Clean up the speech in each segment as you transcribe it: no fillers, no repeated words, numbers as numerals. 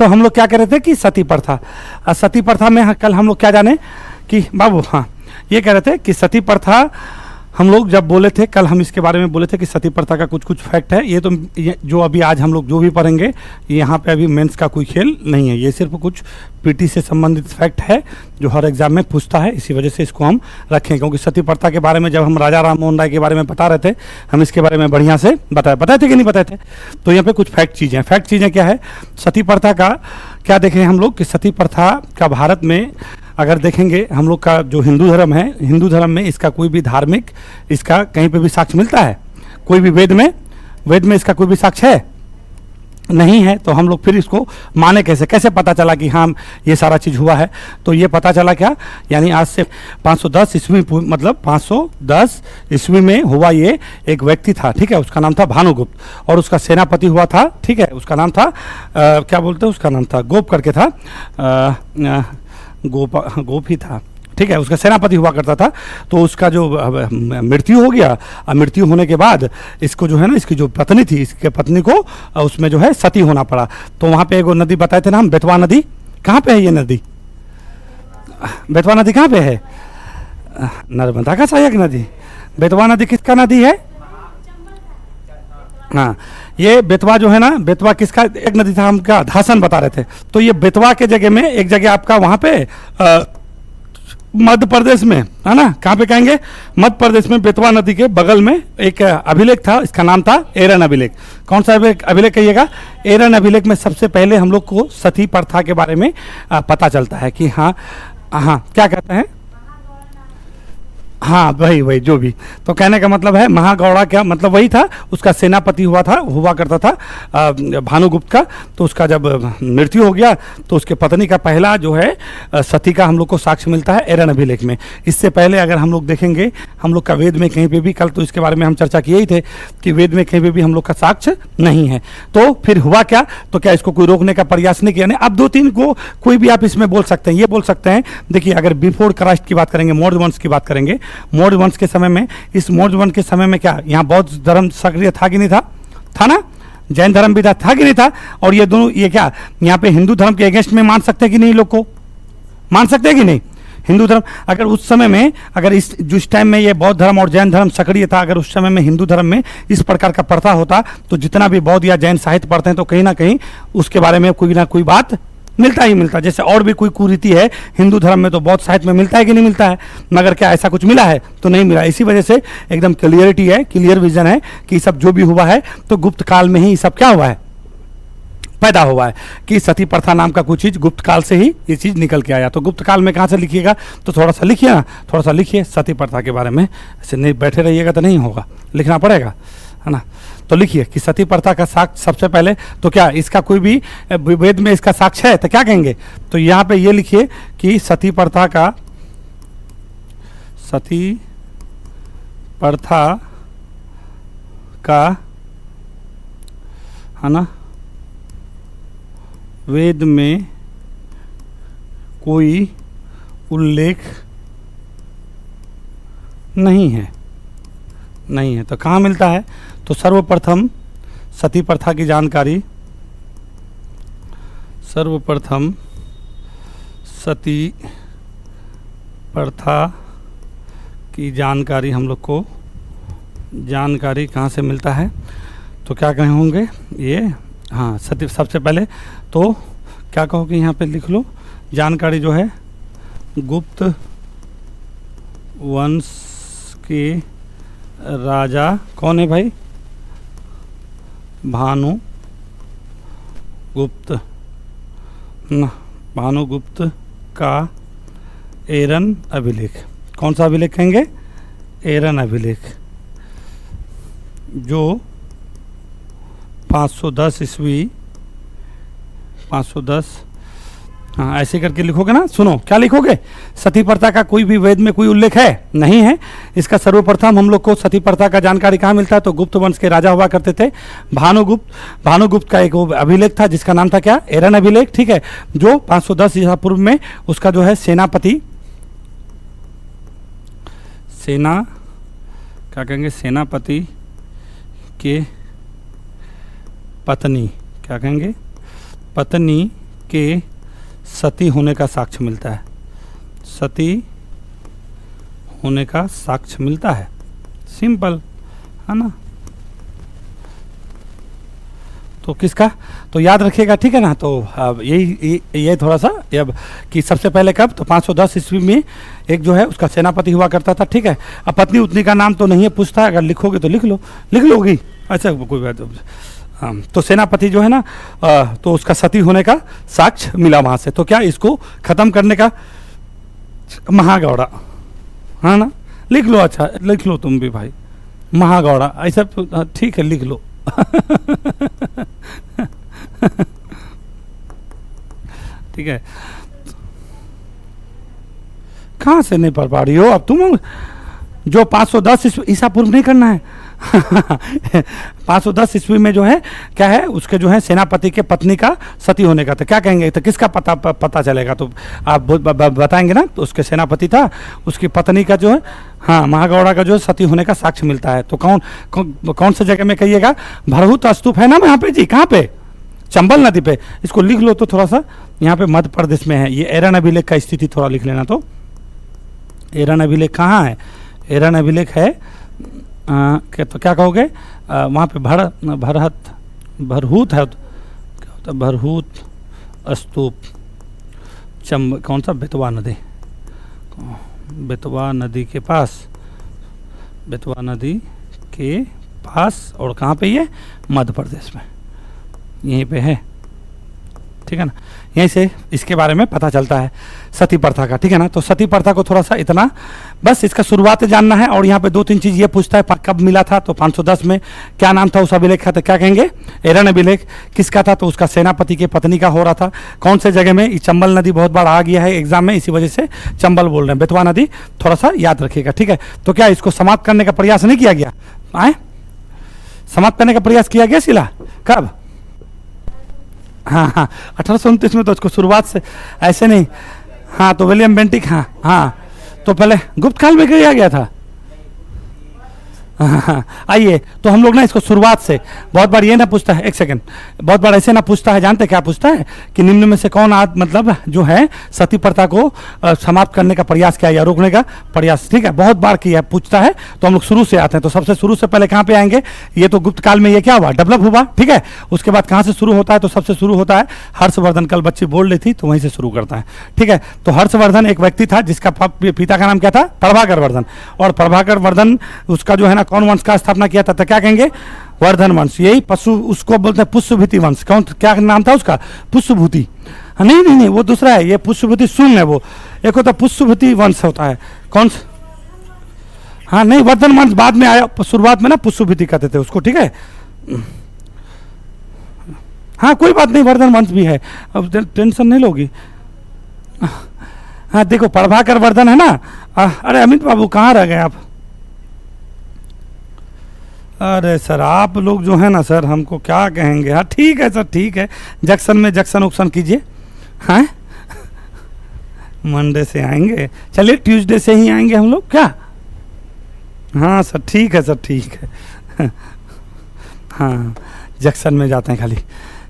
तो हम लोग क्या कह रहे थे कि सती प्रथा, सती प्रथा में कल हम लोग क्या जाने कि बाबू, हाँ ये कह रहे थे कि सती प्रथा हम लोग जब बोले थे कल, हम इसके बारे में बोले थे कि सती प्रथा का कुछ कुछ फैक्ट है। ये जो अभी आज हम लोग जो भी पढ़ेंगे, यहाँ पे अभी मेंस का कोई खेल नहीं है, ये सिर्फ कुछ पीटी से संबंधित फैक्ट है जो हर एग्जाम में पूछता है, इसी वजह से इसको हम रखें। क्योंकि सती प्रथा के बारे में जब हम राजा राम मोहन राय के बारे में बता रहे थे, हम इसके बारे में बढ़िया से बताए थे कि नहीं बताए थे। तो यहाँ पे कुछ फैक्ट चीज़ें क्या है सती प्रथा का, क्या देखें हम लोग कि सती प्रथा का भारत में अगर देखेंगे हम लोग का जो हिंदू धर्म है, हिंदू धर्म में इसका कोई भी धार्मिक, इसका कहीं पे भी साक्ष्य मिलता है? कोई भी वेद में इसका कोई भी साक्ष्य है? नहीं है। तो हम लोग फिर इसको माने कैसे पता चला कि हाँ ये सारा चीज़ हुआ है? तो ये पता चला क्या, यानी आज से 510 ईस्वी, मतलब 510 ईस्वी में हुआ। ये एक व्यक्ति था, ठीक है, उसका नाम था भानुगुप्त, और उसका सेनापति हुआ था, ठीक है, उसका नाम था क्या बोलते हैं, उसका नाम था गोप करके था, गोप ही था, ठीक है, उसका सेनापति हुआ करता था। तो उसका जो मृत्यु हो गया, मृत्यु होने के बाद इसको जो है ना, इसकी जो पत्नी थी, इसके पत्नी को उसमें जो है सती होना पड़ा। तो वहाँ पे एक नदी बताए थे ना हम, बेतवा नदी। कहाँ पे है ये नदी? बेतवा नदी कहाँ पे है? नर्मदा का सहायक नदी। बेतवा नदी किसका नदी है? हाँ, ये बेतवा जो है ना, बेतवा किसका एक नदी था, हम क्या धासन बता रहे थे। तो ये बेतवा के जगह में एक जगह आपका वहाँ पे मध्य प्रदेश में है ना, कहाँ पे कहेंगे, मध्य प्रदेश में बेतवा नदी के बगल में एक अभिलेख था, इसका नाम था एरन अभिलेख। कौन सा अभिलेख कहिएगा? एरन अभिलेख में सबसे पहले हम लोग को सती प्रथा के बारे में पता चलता है कि हाँ क्या कहते हैं, हाँ वही जो भी। तो कहने का मतलब है महागौड़ा, क्या मतलब वही था, उसका सेनापति हुआ करता था भानुगुप्त का। तो उसका जब मृत्यु हो गया तो उसके पत्नी का पहला जो है सती का हम लोग को साक्ष्य मिलता है एरन अभिलेख में। इससे पहले अगर हम लोग देखेंगे हम लोग का वेद में कहीं पे भी, कल तो इसके बारे में हम चर्चा किए ही थे कि वेद में कहीं पे भी हम लोग का साक्ष्य नहीं है। तो फिर हुआ क्या, तो क्या इसको कोई रोकने का प्रयास नहीं किया? नहीं, अब 2-3 को कोई भी आप इसमें बोल सकते हैं। ये बोल सकते हैं, देखिए अगर बिफोर क्राइस्ट की बात करेंगे, मौर्य वंश की बात करेंगे, मौर्य वंश के समय में, इस मौर्य वंश के समय में क्या यहाँ बौद्ध धर्म सक्रिय था कि नहीं था? था ना? जैन धर्म भी था कि नहीं था? और ये दोनों, ये क्या यहाँ पे हिंदू धर्म के अगेंस्ट में मान सकते हैं कि नहीं? लोग को मान सकते हैं कि नहीं? हिंदू धर्म अगर उस समय में, अगर जिस टाइम में ये बौद्ध धर्म और जैन धर्म सक्रिय था, अगर उस समय में हिंदू धर्म में इस प्रकार का प्रथा होता, तो जितना भी बौद्ध या जैन साहित्य पढ़ते हैं तो कहीं ना कहीं उसके बारे में कोई ना कोई बात मिलता ही मिलता। जैसे और भी कोई कुरीति है हिंदू धर्म में तो बौद्ध साहित्य में मिलता है कि नहीं मिलता है? मगर क्या ऐसा कुछ मिला है? तो नहीं मिला। इसी वजह से एकदम क्लियरिटी है, क्लियर विजन है कि सब जो भी हुआ है तो गुप्त काल में ही सब क्या हुआ है, पैदा हुआ है, कि सती प्रथा नाम का कुछ चीज़ गुप्त काल से ही ये चीज़ निकल के आया। तो गुप्त काल में कहाँ से लिखिएगा? तो थोड़ा सा लिखिए ना, थोड़ा सा लिखिए सती प्रथा के बारे में। ऐसे नहीं बैठे रहिएगा तो नहीं होगा, लिखना पड़ेगा, है ना। तो लिखिए कि सती प्रथा का साक्ष्य सबसे पहले, तो क्या इसका कोई भी वेद में इसका साक्ष्य है तो क्या कहेंगे? तो यहाँ पे ये लिखिए कि सती प्रथा का है ना, वेद में कोई उल्लेख नहीं है। तो कहाँ मिलता है? तो सर्वप्रथम सती प्रथा की जानकारी, सर्वप्रथम सती प्रथा की जानकारी हम लोग को, जानकारी कहाँ से मिलता है? तो क्या कहे होंगे ये, हाँ सती, सबसे पहले तो क्या कहोगे यहाँ पे लिख लो, जानकारी जो है गुप्त वंश के राजा कौन है भाई? भानुगुप्त का एरन अभिलेख। कौन सा अभिलेख कहेंगे? एरन अभिलेख, जो 510 ईस्वी, 510, हाँ ऐसे करके लिखोगे ना। सुनो क्या लिखोगे? सती प्रथा का कोई भी वेद में कोई उल्लेख है? नहीं है। इसका सर्वप्रथम हम लोग को सती प्रथा का जानकारी कहाँ मिलता है? तो गुप्त वंश के राजा हुआ करते थे भानुगुप्त का एक अभिलेख था जिसका नाम था क्या? एरन अभिलेख, ठीक है, जो 510 ईसा पूर्व में उसका जो है सेनापति, क्या कहेंगे, सेनापति के पत्नी, क्या कहेंगे, पत्नी के सती होने का साक्ष्य मिलता है, सती होने का साक्ष्य मिलता है, सिंपल है ना। तो किसका, तो याद रखिएगा, ठीक है ना। तो यही थोड़ा सा अब कि सबसे पहले कब, तो 510 ईस्वी में एक जो है उसका सेनापति हुआ करता था, ठीक है। अब पत्नी उतनी का नाम तो नहीं है पूछता, अगर लिखोगे तो लिख लो, लिख लोगी, अच्छा कोई बात। हाँ, तो सेनापति जो है ना तो उसका सती होने का साक्ष्य मिला वहाँ से। तो क्या इसको खत्म करने का, महागौड़ा, हाँ ना, लिख लो, अच्छा लिख लो तुम भी भाई, महागौड़ा, ऐसा तो ठीक है, लिख लो। ठीक है, कहाँ से नहीं पढ़ पा रही हो अब तुम, जो 510 ईसा पूर्व नहीं करना है। 510 ईस्वी में जो है क्या है, उसके जो है सेनापति के पत्नी का सती होने का, तो क्या कहेंगे, तो किसका पता चलेगा, तो आप बताएंगे ना। तो उसके सेनापति था, उसकी पत्नी का जो है, हाँ, महागौड़ा का जो है सती होने का साक्ष्य मिलता है। तो कौन सी जगह में कहिएगा, भरहुत स्तूप है ना यहाँ पे जी, कहाँ पे, चंबल नदी पे, इसको लिख लो। तो थोड़ा सा यहाँ पे मध्य प्रदेश में है, ये एरन अभिलेख का स्थिति थोड़ा लिख लेना। तो एरन अभिलेख कहाँ है, एरन अभिलेख है तो क्या कहोगे, वहाँ पे भरहूत है, क्या होता है, भरहूत स्तूप, कौन सा, बेतवा नदी, बेतवा नदी के पास, बेतवा नदी के पास, और कहाँ पे ये, मध्य प्रदेश में, यहीं पे है, ठीक है ना। यहीं से इसके बारे में पता चलता है सती प्रथा का, ठीक है ना। तो सती प्रथा को थोड़ा सा इतना बस इसका शुरुआत जानना है। और यहाँ पे 2-3 चीज़ ये पूछता है, कब मिला था, तो 510 में। क्या नाम था उस अभिलेख का, तो क्या कहेंगे, एरन अभिलेख। किसका था, तो उसका सेनापति के पत्नी का हो रहा था। कौन से जगह में, चंबल नदी बहुत बार आ गया है एग्जाम में, इसी वजह से चंबल बोल रहे हैं, बेतवा नदी, थोड़ा सा याद रखिएगा, ठीक है। तो क्या इसको समाप्त करने का प्रयास नहीं किया गया, आए समाप्त करने का प्रयास किया गया शिला, कब, हाँ 1829 में। तो उसको शुरुआत से ऐसे नहीं, हाँ, तो विलियम बेंटिक, हाँ, तो पहले गुप्त काल में किया गया था। आइए, तो हम लोग ना इसको शुरुआत से, बहुत बार ये ना पूछता है, एक सेकंड, बहुत बार ऐसे ना पूछता है, जानते क्या पूछता है कि निम्न में से कौन मतलब जो है सती प्रथा को समाप्त करने का प्रयास किया या रोकने का प्रयास, ठीक है, बहुत बार किया पूछता है। तो हम लोग शुरू से आते हैं, तो सबसे शुरू से पहले कहाँ पे आएंगे, ये तो गुप्त काल में ये क्या हुआ, डेवलप हुआ, ठीक है। उसके बाद कहाँ से शुरू होता है, तो सबसे शुरू होता है हर्षवर्धन, कल बच्ची बोल रही थी, तो वहीं से शुरू करता है, ठीक है। तो हर्षवर्धन एक व्यक्ति था जिसका पिता का नाम क्या था, प्रभाकर वर्धन, और प्रभाकर वर्धन उसका जो है ना कौन वंश का स्थापना किया था, तो क्या कहेंगे, वर्धन वंश। यही पशु, उसको बोलते हैं पुष्यभूति वंश। कौन, क्या नाम था उसका, पुष्यभूति, नहीं, वो दूसरा है, ये पुष्यभूति सुन है, वो एक होता पुष्यभूति वंश होता है, कौन सा, हाँ नहीं, वर्धन वंश बाद में आया, शुरुआत में ना पुष्यभूति कहते थे उसको, ठीक है। हाँ कोई बात नहीं, वर्धन वंश भी है, अब टेंशन नहीं लोगी। हाँ देखो, प्रभाकर वर्धन है ना, अरे अमित बाबू कहाँ रह गए आप, अरे सर आप लोग जो है ना सर, हमको क्या कहेंगे, हाँ ठीक है सर, ठीक है, जंक्शन में जंक्शन उक्शन कीजिए, हाँ मंडे से आएंगे, चलिए ट्यूसडे से ही आएंगे हम लोग, क्या, हाँ सर ठीक है, सर ठीक है। हाँ जंक्शन में जाते हैं खाली,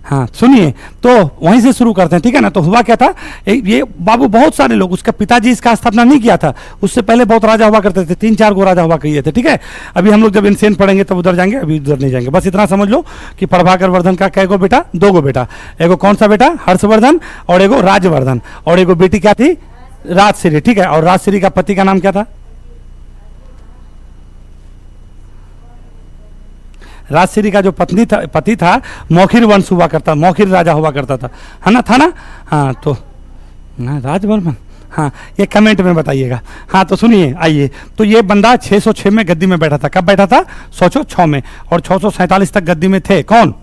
हाँ सुनिए, तो वहीं से शुरू करते हैं, ठीक है ना। तो हुआ क्या था, ये बाबू बहुत सारे लोग, उसका पिताजी इसका स्थापना नहीं किया था, उससे पहले बहुत राजा हुआ करते थे, 3-4 गो राजा हुआ किए थे, ठीक है। अभी हम लोग जब इनसेन पढ़ेंगे तब उधर जाएंगे, अभी उधर नहीं जाएंगे। बस इतना समझ लो कि प्रभाकर वर्धन का कै गो बेटा, 2 गो बेटा, एगो कौन सा बेटा, हर्षवर्धन, और एगो राजवर्धन, और एगो बेटी क्या थी, राजश्री, ठीक है। और राजश्री का पति का नाम क्या था, राजश्री का जो पति था मौखिर वंश हुआ करता, मौखिर राजा हुआ करता था, है ना, था ना, हाँ तो राजवर्मन, हाँ ये कमेंट में बताइएगा। हाँ तो सुनिए, आइए, तो ये बंदा 606 में गद्दी में बैठा था, कब बैठा था, 606 में, और 647 तक गद्दी में थे कौन,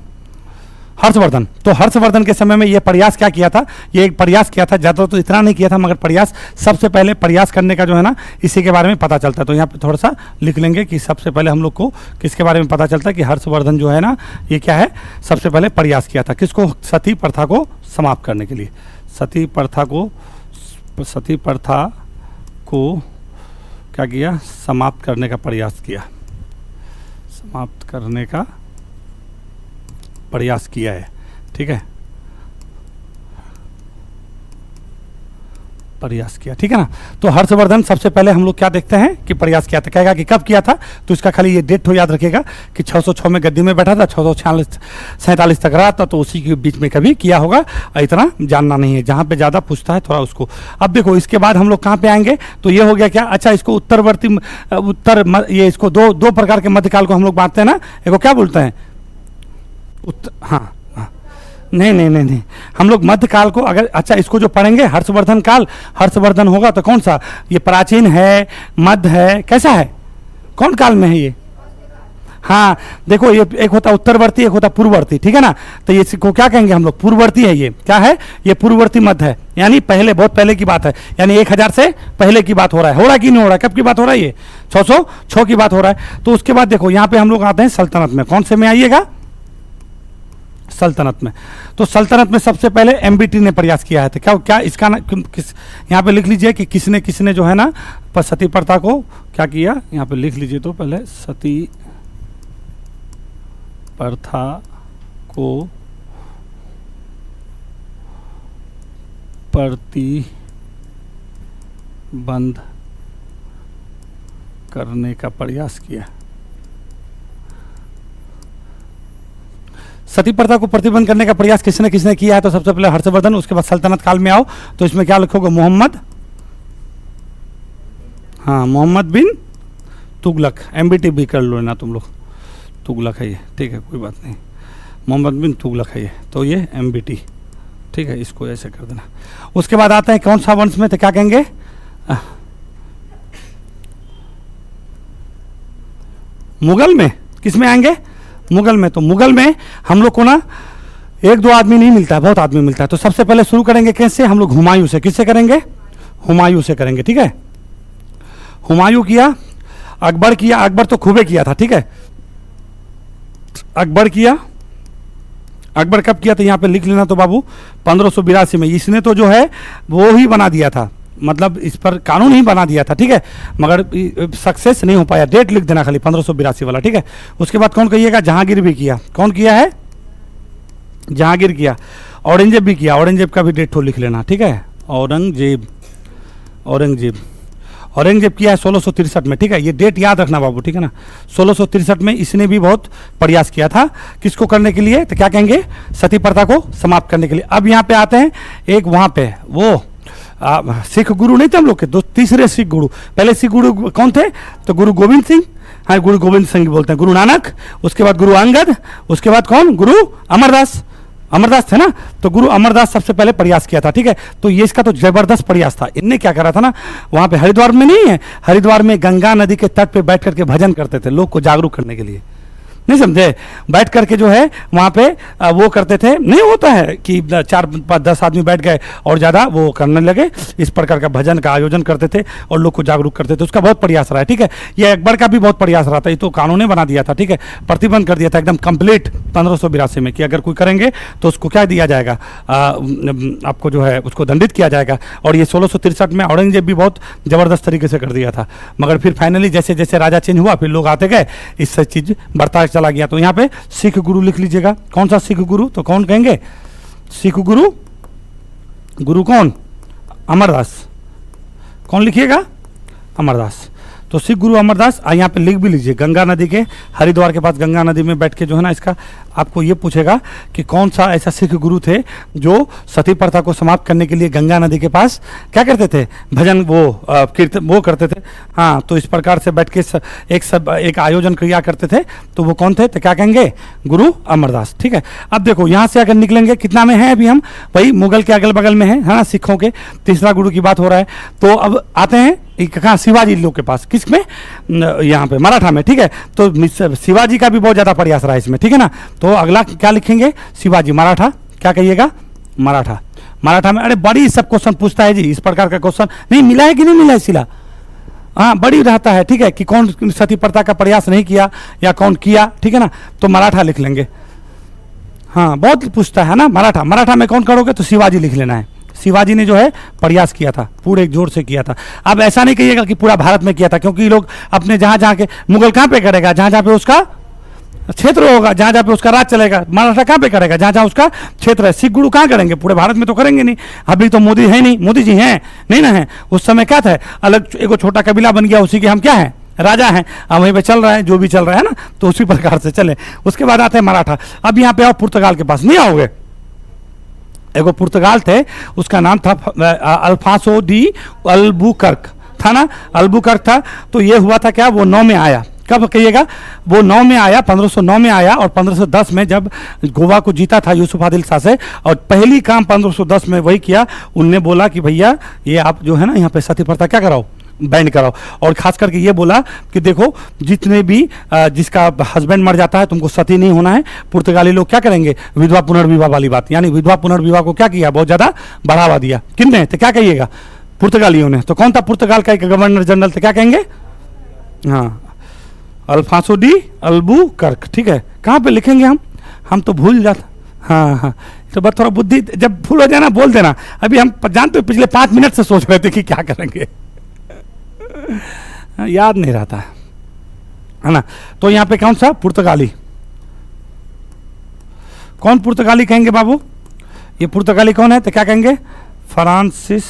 हर्षवर्धन। तो हर्षवर्धन के समय में ये प्रयास क्या किया था, ये एक प्रयास किया था, ज़्यादा तो इतना नहीं किया था, मगर प्रयास, सबसे पहले प्रयास करने का जो है ना, इसी के बारे में पता चलता है। तो यहाँ पे थोड़ा सा लिख लेंगे कि सबसे पहले हम लोग को किसके बारे में पता चलता है कि हर्षवर्धन जो है ना, ये क्या है, सबसे पहले प्रयास किया था, किसको, सती प्रथा को समाप्त करने के लिए, सती प्रथा को क्या किया, समाप्त करने का प्रयास किया, समाप्त करने का प्रयास किया है, ठीक है। प्रयास किया, ठीक है ना। तो हर्षवर्धन सबसे पहले हम लोग क्या देखते हैं कि प्रयास किया था, कहेगा कि कब किया था, तो इसका खाली ये डेट हो याद रखेगा कि 606 में गद्दी में बैठा था, 647 तक रहा था, तो उसी के बीच में कभी किया होगा, इतना जानना नहीं है। जहाँ पे ज़्यादा पूछता है थोड़ा उसको। अब देखो इसके बाद हम लोग कहाँ पे आएंगे, तो ये हो गया क्या, अच्छा इसको उत्तरवर्ती ये इसको दो प्रकार के मध्यकाल को हम लोग बांटते हैं ना, एक क्या बोलते हैं हाँ, नहीं, हम लोग मध्यकाल को अगर, अच्छा इसको जो पढ़ेंगे हर्षवर्धन काल, हर्षवर्धन होगा तो कौन सा, ये प्राचीन है, मध्य है, कैसा है, कौन काल में है ये, हाँ देखो ये एक होता उत्तरवर्ती, एक होता पूर्ववर्ती, ठीक है ना। तो ये को क्या कहेंगे हम लोग, पूर्ववर्ती है, ये क्या है, ये पूर्ववर्ती मध्य है, यानी पहले, बहुत पहले की बात है, यानी 1000 से पहले की बात हो रहा है कि नहीं हो रहा है, कब की बात हो रहा है, ये 606 की बात हो रहा है। तो उसके बाद देखो यहाँ पे हम लोग आते हैं सल्तनत में, कौन से में आइएगा, सल्तनत में। तो सल्तनत में सबसे पहले एमबीटी ने प्रयास किया है, तो क्या इसका ना किस, यहाँ पे लिख लीजिए कि किसने जो है ना सती प्रथा को क्या किया, यहाँ पे लिख लीजिए। तो पहले सती प्रथा को प्रतिबंध करने का प्रयास किया। सती प्रथा को प्रतिबंध करने का प्रयास किसने किया है, तो सबसे पहले हर्षवर्धन, उसके बाद सल्तनत काल में आओ तो इसमें क्या लिखोगे, मोहम्मद, हाँ मोहम्मद बिन तुगलक, एमबीटी भी कर लो ना तुम लोग, तुगलक है ये, ठीक है कोई बात नहीं, मोहम्मद बिन तुगलक है ये, तो ये एमबीटी, ठीक है, इसको ऐसे कर देना। उसके बाद आते हैं कौन सा वंश में, तो क्या कहेंगे, मुगल में, किस में आएंगे, मुगल में। तो मुगल में हम लोग को ना एक दो आदमी नहीं मिलता है, बहुत आदमी मिलता है। तो सबसे पहले शुरू करेंगे कैसे, हम लोग हुमायूं से, किससे करेंगे, हुमायूं से करेंगे, ठीक है। हुमायूं किया, अकबर किया, अकबर तो खूबे किया था, ठीक है, अकबर किया, अकबर कब किया, तो यहाँ पे लिख लेना तो बाबू 1582 में। इसने तो जो है वो ही बना दिया था, मतलब इस पर कानून ही बना दिया था, ठीक है, मगर सक्सेस नहीं हो पाया। डेट लिख देना खाली 1582 वाला, ठीक है। उसके बाद कौन कहिएगा, जहांगीर भी किया, कौन किया है, जहांगीर किया, औरंगजेब भी किया, औरंगजेब का भी डेट तो लिख लेना, ठीक है, औरंगजेब किया है 1663 में, ठीक है, ये डेट याद रखना बाबू, ठीक है ना। 1663 में इसने भी बहुत प्रयास किया था, किसको करने के लिए, तो क्या कहेंगे, सती प्रथा को समाप्त करने के लिए। अब यहाँ पे आते हैं एक वहाँ पे वो सिख गुरु नहीं थे हम लोग के, तीसरे सिख गुरु, पहले सिख गुरु कौन थे, तो गुरु गोविंद सिंह, हाँ गुरु गोविंद सिंह बोलते हैं, गुरु नानक, उसके बाद गुरु अंगद, उसके बाद कौन, गुरु अमरदास थे ना। तो गुरु अमरदास सबसे पहले प्रयास किया था, ठीक है। तो ये इसका तो जबरदस्त प्रयास था। इनने क्या करा था ना, वहाँ पे हरिद्वार में नहीं है, हरिद्वार में गंगा नदी के तट पे बैठ करके भजन करते थे, लोग को जागरूक करने के लिए, नहीं समझे, बैठ करके जो है वहाँ पे वो करते थे। नहीं होता है कि 4-5-10 आदमी बैठ गए और ज़्यादा वो करने लगे, इस प्रकार का भजन का आयोजन करते थे और लोग को जागरूक करते थे। उसका बहुत प्रयास रहा है, ठीक है। ये अकबर का भी बहुत प्रयास रहा था, ये तो कानून बना दिया था, ठीक है, प्रतिबंध कर दिया था एकदम कंप्लीट 1582 में कि अगर कोई करेंगे तो उसको क्या दिया जाएगा, आपको जो है उसको दंडित किया जाएगा। और ये 1663 में औरंगजेब भी बहुत ज़बरदस्त तरीके से कर दिया था, मगर फिर फाइनली जैसे जैसे राजा चेंज हुआ फिर लोग आते गए, इससे चीज़ बढ़ता चला गया। तो यहाँ पे सिख गुरु लिख लीजिएगा, कौन सा सिख गुरु, तो कौन कहेंगे, सिख गुरु, गुरु कौन, अमरदास, कौन लिखिएगा, अमरदास। तो सिख गुरु अमरदास, यहाँ पे लिख भी लीजिए, गंगा नदी के, हरिद्वार के पास गंगा नदी में बैठ के जो है ना, इसका आपको ये पूछेगा कि कौन सा ऐसा सिख गुरु थे जो सती प्रथा को समाप्त करने के लिए गंगा नदी के पास क्या करते थे, भजन कीर्तन वो करते थे, हाँ। तो इस प्रकार से बैठ के एक आयोजन किया करते थे, तो वो कौन थे, तो क्या कहेंगे, गुरु अमरदास, ठीक है। अब देखो यहाँ से अगर निकलेंगे, कितना में है अभी हम, वही मुगल के अगल बगल में है ना, सिखों के तीसरा गुरु की बात हो रहा है। तो अब आते हैं कहाँ, शिवाजी लोग के पास, किस में, यहाँ पे मराठा में, ठीक है। तो शिवाजी का भी बहुत ज़्यादा प्रयास रहा है इसमें, ठीक है ना। तो अगला क्या लिखेंगे, शिवाजी, मराठा, क्या कहिएगा, मराठा में। अरे बड़ी सब क्वेश्चन पूछता है जी, इस प्रकार का क्वेश्चन नहीं मिला है कि नहीं मिला है शिला, हाँ बड़ी रहता है, ठीक है, कि कौन सती प्रथा का प्रयास नहीं किया या कौन किया, ठीक है ना। तो मराठा लिख लेंगे, हाँ बहुत पूछता है ना, मराठा में कौन करोगे, तो शिवाजी लिख लेना है। शिवाजी ने जो है प्रयास किया था, पूरे जोर से किया था। अब ऐसा नहीं कहिएगा कि पूरा भारत में किया था, क्योंकि लोग अपने जहाँ के, मुगल कहाँ पे करेगा, जहाँ पे उसका क्षेत्र होगा जहां जहां पे उसका राज चलेगा। मराठा कहां पे करेगा? जहां जहां उसका क्षेत्र है। सिख गुरु कहां करेंगे? पूरे भारत में तो करेंगे नहीं। अभी तो मोदी है नहीं, मोदी जी हैं नहीं ना है। उस समय क्या था, अलग एगो छोटा कबीला बन गया, उसी के हम क्या है, राजा हैं। अब वहीं पे चल रहा है जो भी चल रहा है ना, तो उसी प्रकार से चले। उसके बाद आते हैं मराठा। अब यहाँ पे आओ पुर्तगाल के पास, नहीं आओगे? एगो पुर्तगाल थे, उसका नाम था अल्फांसो डी अल्बुकर्क था ना, अल्बुकर्क था। तो ये हुआ था क्या, वो 9 में आया। कब कहिएगा? वो 9 में आया, 1509 में आया। और 1510 में जब गोवा को जीता था यूसुफ आदिल शाह से, और पहली काम 1510 में वही किया, उनने बोला कि भैया ये आप जो है ना यहाँ पे सती प्रथा क्या कराओ, बैंड कराओ। और खास करके ये बोला कि देखो जितने भी जिसका हस्बैंड मर जाता है तुमको सती नहीं होना है। पुर्तगाली लोग क्या करेंगे, विधवा पुनर्विवाह वाली बात, यानी विधवा पुनर्विवाह को क्या किया, बहुत ज़्यादा बढ़ावा दिया। किसने? तो क्या कहिएगा, पुर्तगालियों ने। तो कौन था पुर्तगाल का एक गवर्नर जनरल थे, क्या कहेंगे? हाँ, अल्फांसो डी अल्बुकर्क। ठीक है, कहाँ पे लिखेंगे हम तो भूल जाते। हाँ हाँ, तो बस थोड़ा बुद्धि, जब भूल हो जाए ना बोल देना। अभी हम जानते हो पिछले 5 मिनट से सोच रहे थे कि क्या करेंगे, याद नहीं रहता है ना। तो यहाँ पे कौन सा पुर्तगाली, कौन पुर्तगाली कहेंगे बाबू? ये पुर्तगाली कौन है? तो क्या कहेंगे, फ्रांसिस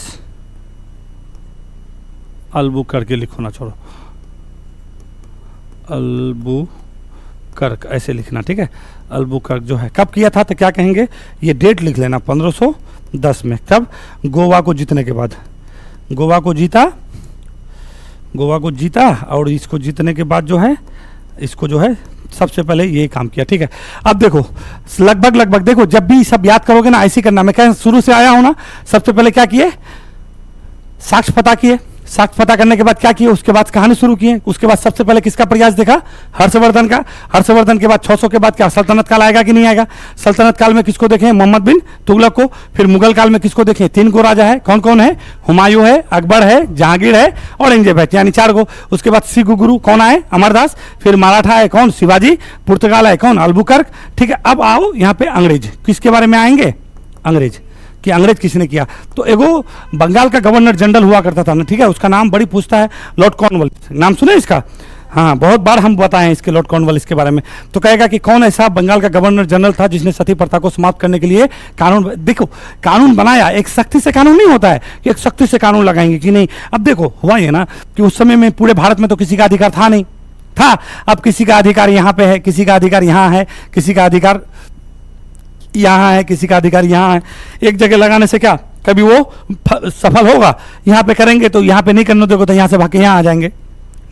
अल्बुकर्क। लिखो ना, छोड़ो, अल्बुकर्क ऐसे लिखना, ठीक है। अल्बुकर्क जो है कब किया था, तो क्या कहेंगे, ये डेट लिख लेना, 1510 में। कब? गोवा को जीतने के बाद। गोवा को जीता और इसको जीतने के बाद जो है, इसको जो है सबसे पहले ये काम किया। ठीक है, अब देखो लगभग देखो, जब भी सब याद करोगे ना ऐसे करना। मैं क्या शुरू से आया हूं ना, सबसे पहले क्या किए, साक्ष्य पता किए। साक्ष्य पता करने के बाद क्या किए, उसके बाद कहानी शुरू किए। उसके बाद सबसे पहले किसका प्रयास देखा, हर्षवर्धन का। हर्षवर्धन के बाद 600 के बाद क्या सल्तनत काल आएगा कि नहीं आएगा? सल्तनत काल में किसको देखें, मोहम्मद बिन तुगलक को। फिर मुगल काल में किसको देखें, 3 गो राजा है। कौन कौन है? हुमायूं है, अकबर है, जहांगीर है, औरंगजेब है, यानी 4 गो। उसके बाद सिख गुरु कौन आए, अमरदास। फिर मराठा है कौन, शिवाजी। पुर्तगाल है कौन, अल्बुकर्क। ठीक है, अब आओ यहाँ पे अंग्रेज, किसके बारे में आएंगे, अंग्रेज कि अंग्रेज किसने किया। तो एगो बंगाल का गवर्नर जनरल हुआ करता था ना, ठीक है, उसका नाम बड़ी पूछता है, लॉर्ड कॉर्नवालिस। नाम सुने इसका? हाँ, बहुत बार हम बताए इसके, लॉर्ड कॉर्नवालिस के बारे में। तो कहेगा कि कौन ऐसा बंगाल का गवर्नर जनरल था जिसने सती प्रथा को समाप्त करने के लिए कानून, देखो कानून बनाया। एक सख्ती से कानून नहीं होता है कि एक सख्ती से कानून लगाएंगे कि नहीं। अब देखो हुआ ये ना कि उस समय में पूरे भारत में तो किसी का अधिकार था नहीं था। अब किसी का अधिकार यहाँ पे है, किसी का अधिकार यहाँ है, किसी का अधिकार यहाँ है, किसी का अधिकार यहाँ है। एक जगह लगाने से क्या कभी वो सफल होगा? यहाँ पे करेंगे तो यहाँ पे नहीं करने दोगे तो यहाँ से भाग के यहाँ आ जाएंगे,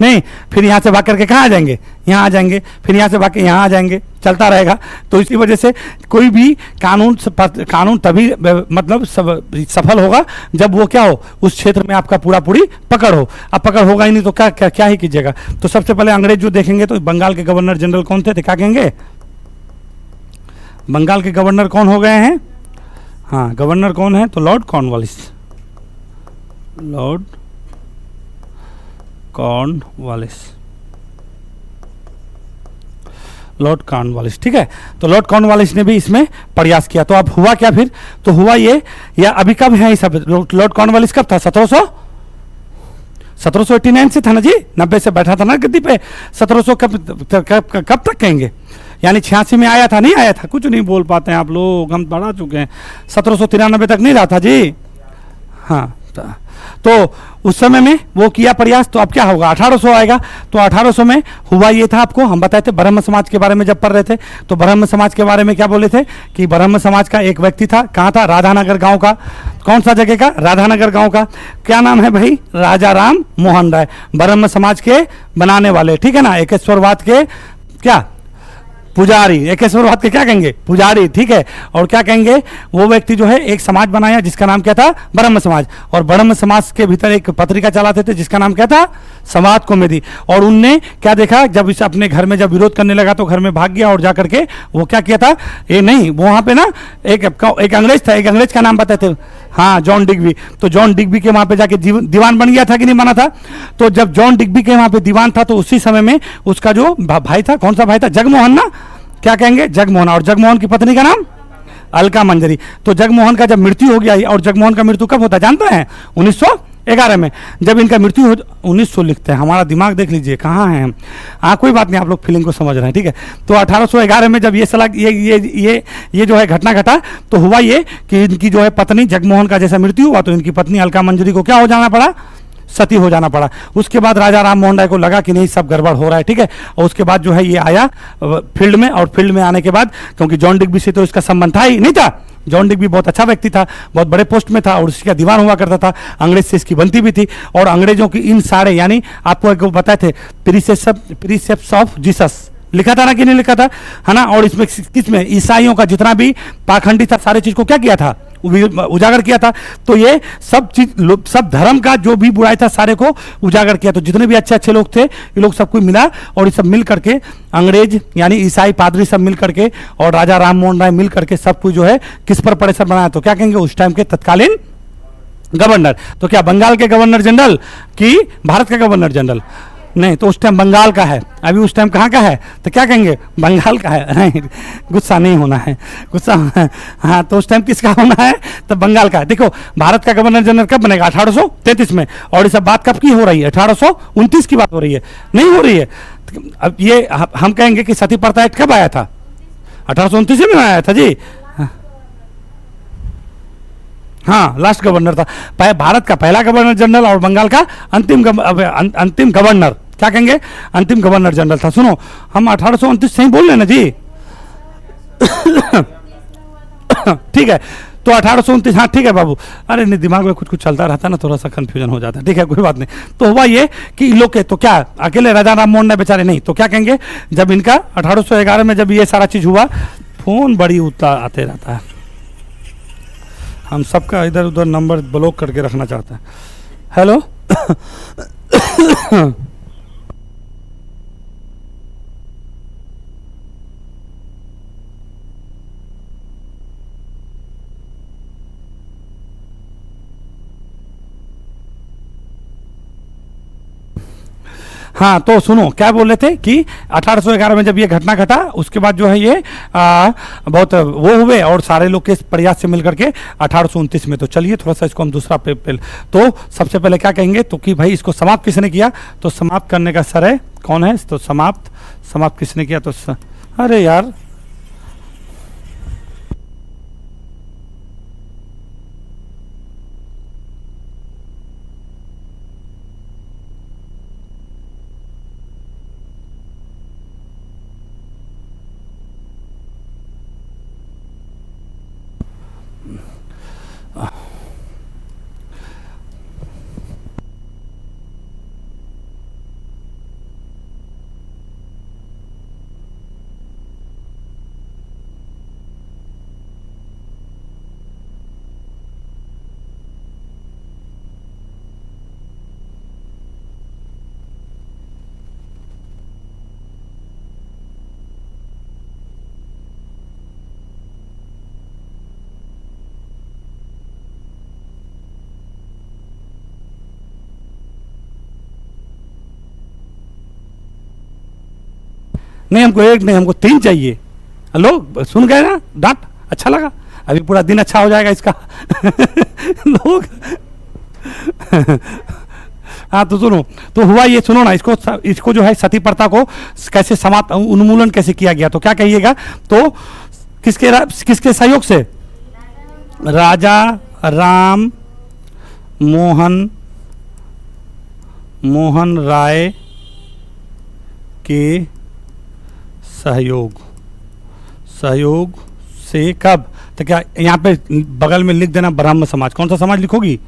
नहीं, फिर यहाँ से भाग करके कहाँ आ जाएंगे, यहाँ आ जाएंगे, फिर यहाँ से भाग के यहाँ आ जाएंगे, चलता रहेगा। तो इसी वजह से कोई भी कानून तभी मतलब सफल होगा जब वो क्या हो, उस क्षेत्र में आपका पूरी पकड़ हो। अब पकड़ होगा ही नहीं तो क्या ही कीजिएगा। तो सबसे पहले अंग्रेज जो देखेंगे तो बंगाल के गवर्नर जनरल कौन थे, क्या कहेंगे, बंगाल के गवर्नर कौन हो गए हैं? हाँ, गवर्नर कौन है? तो लॉर्ड कॉर्नवालिस। लॉर्ड कॉर्नवालिस, ठीक है। तो लॉर्ड कॉर्नवालिस ने भी इसमें प्रयास किया। तो अब हुआ क्या फिर? तो हुआ ये, या अभी कब है ये सब? लॉर्ड कॉर्नवालिस कब था? 1789 से था ना जी, 90 से बैठा था ना गद्दी पे। 1700 कब तक कहेंगे, यानी 86 में आया था, नहीं आया था? कुछ नहीं बोल पाते हैं आप लोग, हम बढ़ा चुके हैं। 1793 तक नहीं रहा था जी। हाँ, तो उस समय में वो किया प्रयास। तो अब क्या होगा, 1800 आएगा। तो 1800 में हुआ ये था, आपको हम बताए थे ब्रह्म समाज के बारे में जब पढ़ रहे थे। तो ब्रह्म समाज के बारे में क्या बोले थे कि ब्रह्म समाज का एक व्यक्ति था, कहाँ था, राधानगर गांव का। कौन सा जगह का? राधानगर गांव का। क्या नाम है भाई? राजा राम मोहन राय, ब्रह्म समाज के बनाने वाले, ठीक है ना, एकेश्वरवाद के क्या पुजारी, एकेश्वरवाद के क्या कहेंगे, पुजारी, ठीक है। और क्या कहेंगे, वो व्यक्ति जो है एक समाज बनाया जिसका नाम क्या था, ब्रह्म समाज। और ब्रह्म समाज के भीतर एक पत्रिका चलाते थे जिसका नाम क्या था, संवाद कॉमेडी। और उनने क्या देखा, जब इसे अपने घर में जब विरोध करने लगा तो घर में भाग गया और जाकर के वो क्या किया था, ये नहीं, वहाँ पे ना एक अंग्रेज था, एक अंग्रेज का नाम बताते थे, हाँ, जॉन डिग्बी। तो जॉन डिग्बी के वहाँ पे जाके दीवान बन गया था कि नहीं बना था? तो जब जॉन डिग्बी के वहाँ पे दीवान था तो उसी समय में उसका जो भाई था, कौन सा भाई था, जगमोहन ना, क्या कहेंगे, जगमोहन। और जगमोहन की पत्नी का नाम अलका मंजरी। तो जगमोहन का जब मृत्यु हो गया, और जगमोहन का मृत्यु कब होता है जानते हैं? 11 में जब इनका मृत्यु हो, 1900 लिखते हैं, हमारा दिमाग देख लीजिए कहाँ है हम। हाँ कोई बात नहीं, आप लोग फीलिंग को समझ रहे हैं, ठीक है। तो 1811 में जब ये सलाह ये जो है घटना घटा, तो हुआ ये कि इनकी जो है पत्नी जगमोहन का जैसा मृत्यु हुआ, तो इनकी पत्नी अलका मंजरी को क्या हो जाना पड़ा, सती हो जाना पड़ा। उसके बाद राजा राम मोहन राय को लगा कि नहीं सब गड़बड़ हो रहा है, ठीक है। और उसके बाद जो है ये आया फील्ड में, और फील्ड में आने के बाद क्योंकि जॉन डिग्बी से तो इसका संबंध था ही नहीं था, जॉन डिग्बी बहुत अच्छा व्यक्ति था, बहुत बड़े पोस्ट में था और उसका दीवान हुआ करता था, अंग्रेज से इसकी बनती भी थी। और अंग्रेजों की इन सारे यानी आपको एक बताए थे प्रीसेप्ट्स ऑफ जीसस लिखा था ना कि नहीं लिखा था, है ना। और इसमें किसमें ईसाइयों का जितना भी पाखंडी था सारे चीज को क्या किया था, उजागर किया था। तो ये सब चीज सब धर्म का जो भी बुराई था सारे को उजागर किया। तो जितने भी अच्छे अच्छे लोग थे ये लोग सबको मिला और ये सब मिल करके अंग्रेज यानी ईसाई पादरी सब मिल करके और राजा राम मोहन राय मिल करके सब कुछ जो है किस पर प्रेशर बनाया, तो क्या कहेंगे उस टाइम के तत्कालीन गवर्नर। तो क्या बंगाल के गवर्नर जनरल कि भारत का गवर्नर जनरल, नहीं तो उस टाइम बंगाल का है, अभी उस टाइम कहाँ का है, तो क्या कहेंगे बंगाल का है। नहीं गुस्सा नहीं होना है, गुस्सा हाँ, तो उस टाइम किसका होना है, तो बंगाल का है। देखो भारत का गवर्नर जनरल कब बनेगा, 1833 में। और ये सब बात कब की हो रही है, 1829 की बात हो रही है, नहीं हो रही है। अब ये हम कहेंगे कि सती प्रथा एक्ट कब आया था, 1829 में आया था जी। हाँ लास्ट गवर्नर था, भारत का पहला गवर्नर जनरल और बंगाल का अंतिम गवर्नर, क्या कहेंगे अंतिम गवर्नर जनरल था। सुनो हम 1829 से ही बोल रहे ना जी ठीक है। तो 1829, हाँ ठीक है बाबू, अरे नहीं दिमाग में कुछ कुछ चलता रहता ना, थोड़ा सा कंफ्यूजन हो जाता है, ठीक है कोई बात नहीं। तो हुआ ये कि लोग के तो क्या अकेले राजा राम मोहन राय बेचारे नहीं, तो क्या कहेंगे जब इनका 1811 में जब ये सारा चीज हुआ, फोन बड़ी आते रहता है, हम सबका इधर उधर नंबर ब्लॉक करके रखना चाहते हैं। हेलो हाँ तो सुनो क्या बोल रहे थे कि 1811 में जब ये घटना घटा उसके बाद जो है ये बहुत वो हुए और सारे लोग के प्रयास से मिलकर के 1829 में। तो चलिए थोड़ा सा इसको हम दूसरा पे तो सबसे पहले क्या कहेंगे तो कि भाई इसको समाप्त किसने किया, तो समाप्त करने का सर कौन है, तो समाप्त किसने किया, तो अरे यार नहीं हमको एक नहीं हमको 3 चाहिए। हेलो सुन गए ना डांट, अच्छा लगा, अभी पूरा दिन अच्छा हो जाएगा इसका लोग हाँ तो सुनो तो हुआ ये, सुनो ना इसको जो है सती प्रथा को कैसे समाप्त उन्मूलन कैसे किया गया, तो क्या कहिएगा, तो किसके सहयोग से, राजा राम मोहन राय के सहयोग से। कब, तो क्या यहाँ पे बगल में लिख देना ब्राह्मण समाज, कौन सा समाज लिखोगी,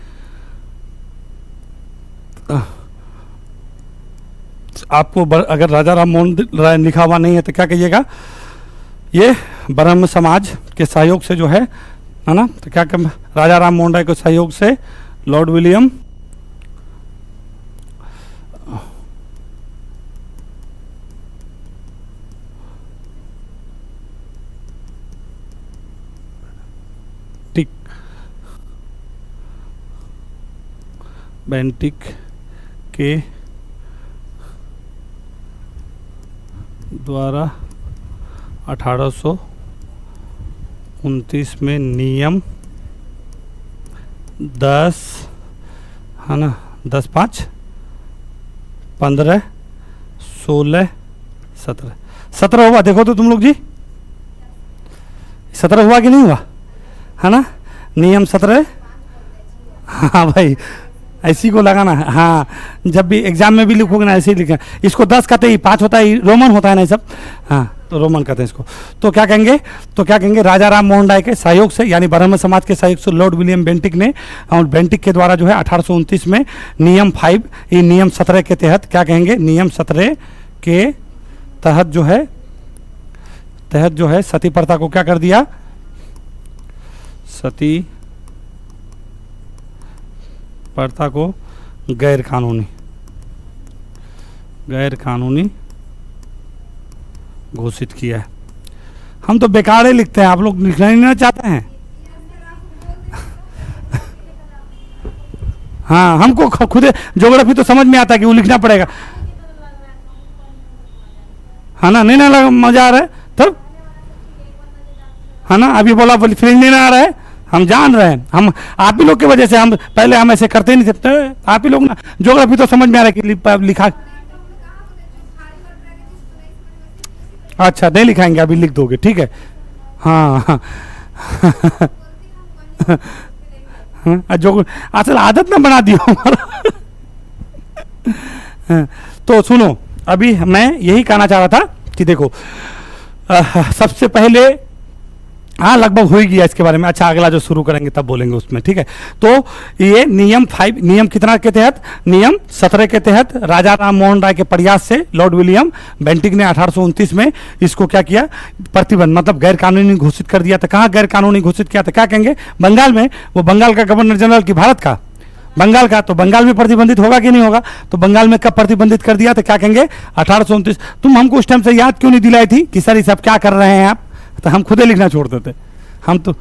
आपको अगर राजा राम मोहन राय लिखा हुआ नहीं है तो क्या कहिएगा, ये ब्रह्म समाज के सहयोग से जो है ना, तो क्या कह राजा राम मोहन राय के सहयोग से लॉर्ड विलियम बेंटिक के द्वारा 1829 में नियम 10 है ना, 10 5 15 16 17 17 हुआ। देखो तो तुम लोग जी, 17 हुआ कि नहीं हुआ, है ना, नियम 17। हाँ भाई, ऐसी को लगाना है। हाँ, जब भी एग्जाम में भी लिखोगे ना ऐसे ही लिखना। इसको 10 कहते ही 5 होता है, रोमन होता है ना ये सब। हाँ, तो रोमन कहते हैं इसको। तो क्या कहेंगे, राजा राम मोहन राय के सहयोग से, यानी ब्राह्मण समाज के सहयोग से लॉर्ड विलियम बेंटिक ने, और बेंटिक के द्वारा जो है 1829 में नियम 5, ये नियम 17 के तहत, क्या कहेंगे, नियम 17 के तहत जो है सती प्रथा को क्या कर दिया, सती प्रथा को गैर कानूनी घोषित किया है। हम तो बेकार ही लिखते हैं, आप लोग लिखना ही नहीं चाहते हैं। हाँ, हमको खुद ज्योग्राफी तो समझ में आता है कि वो लिखना पड़ेगा, है ना, नहीं ना लगा मजा आ रहा है तब, है ना। अभी बोला फीलिंग नहीं आ रहा है, हम जान रहे हैं, हम आप ही लोग की वजह से, हम पहले हम ऐसे करते नहीं थे, आप ही लोग ना, ज्योग्राफी तो समझ में आ रहा है कि लिखा। अच्छा, नहीं लिखाएंगे, अभी लिख दोगे, ठीक है। हाँ हाँ जो असल आदत ना बना दियो हमारा। तो सुनो, अभी मैं यही कहना चाह रहा था कि देखो, सबसे पहले, हाँ लगभग हो ही गया इसके बारे में। अच्छा, अगला जो शुरू करेंगे तब बोलेंगे उसमें, ठीक है। तो ये नियम 5, नियम कितना के तहत, नियम 17 के तहत राजा राम मोहन राय के प्रयास से लॉर्ड विलियम बेंटिक ने 1829 में इसको क्या किया, प्रतिबंध, मतलब गैर कानूनी घोषित कर दिया था। कहाँ गैर कानूनी घोषित किया था, क्या कहेंगे, बंगाल में। वो बंगाल का गवर्नर जनरल की, भारत का, बंगाल का, तो बंगाल में प्रतिबंधित होगा कि नहीं होगा। तो बंगाल में कब प्रतिबंधित कर दिया था, क्या कहेंगे, 1829। तुम हमको उस टाइम से याद क्यों नहीं दिलाई थी कि सर ये सब क्या कर रहे हैं आप, तो हम खुद ही लिखना छोड़ देते। हम तो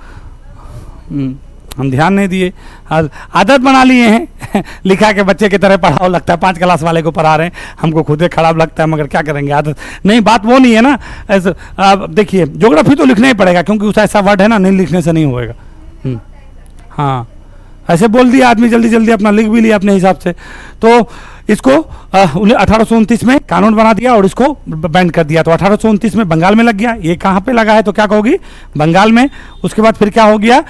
हम ध्यान नहीं दिए, आदत बना लिए हैं। लिखा के बच्चे की तरह पढ़ाओ, लगता है 5 क्लास वाले को पढ़ा रहे हैं, हमको खुद ही खराब लगता है, मगर क्या करेंगे, आदत नहीं। बात वो नहीं है ना, ऐसे देखिए, ज्योग्राफी तो लिखना ही पड़ेगा, क्योंकि उसका ऐसा वर्ड है ना, नहीं लिखने से नहीं होएगा। हाँ, ऐसे बोल दिया आदमी, जल्दी जल्दी अपना लिख भी लिया अपने हिसाब से। तो इसको 1829 में कानून बना दिया और इसको बैन कर दिया। तो 1829 में बंगाल में लग गया। ये कहाँ पे लगा है, तो क्या कहोगी, बंगाल में। उसके बाद फिर क्या हो गया,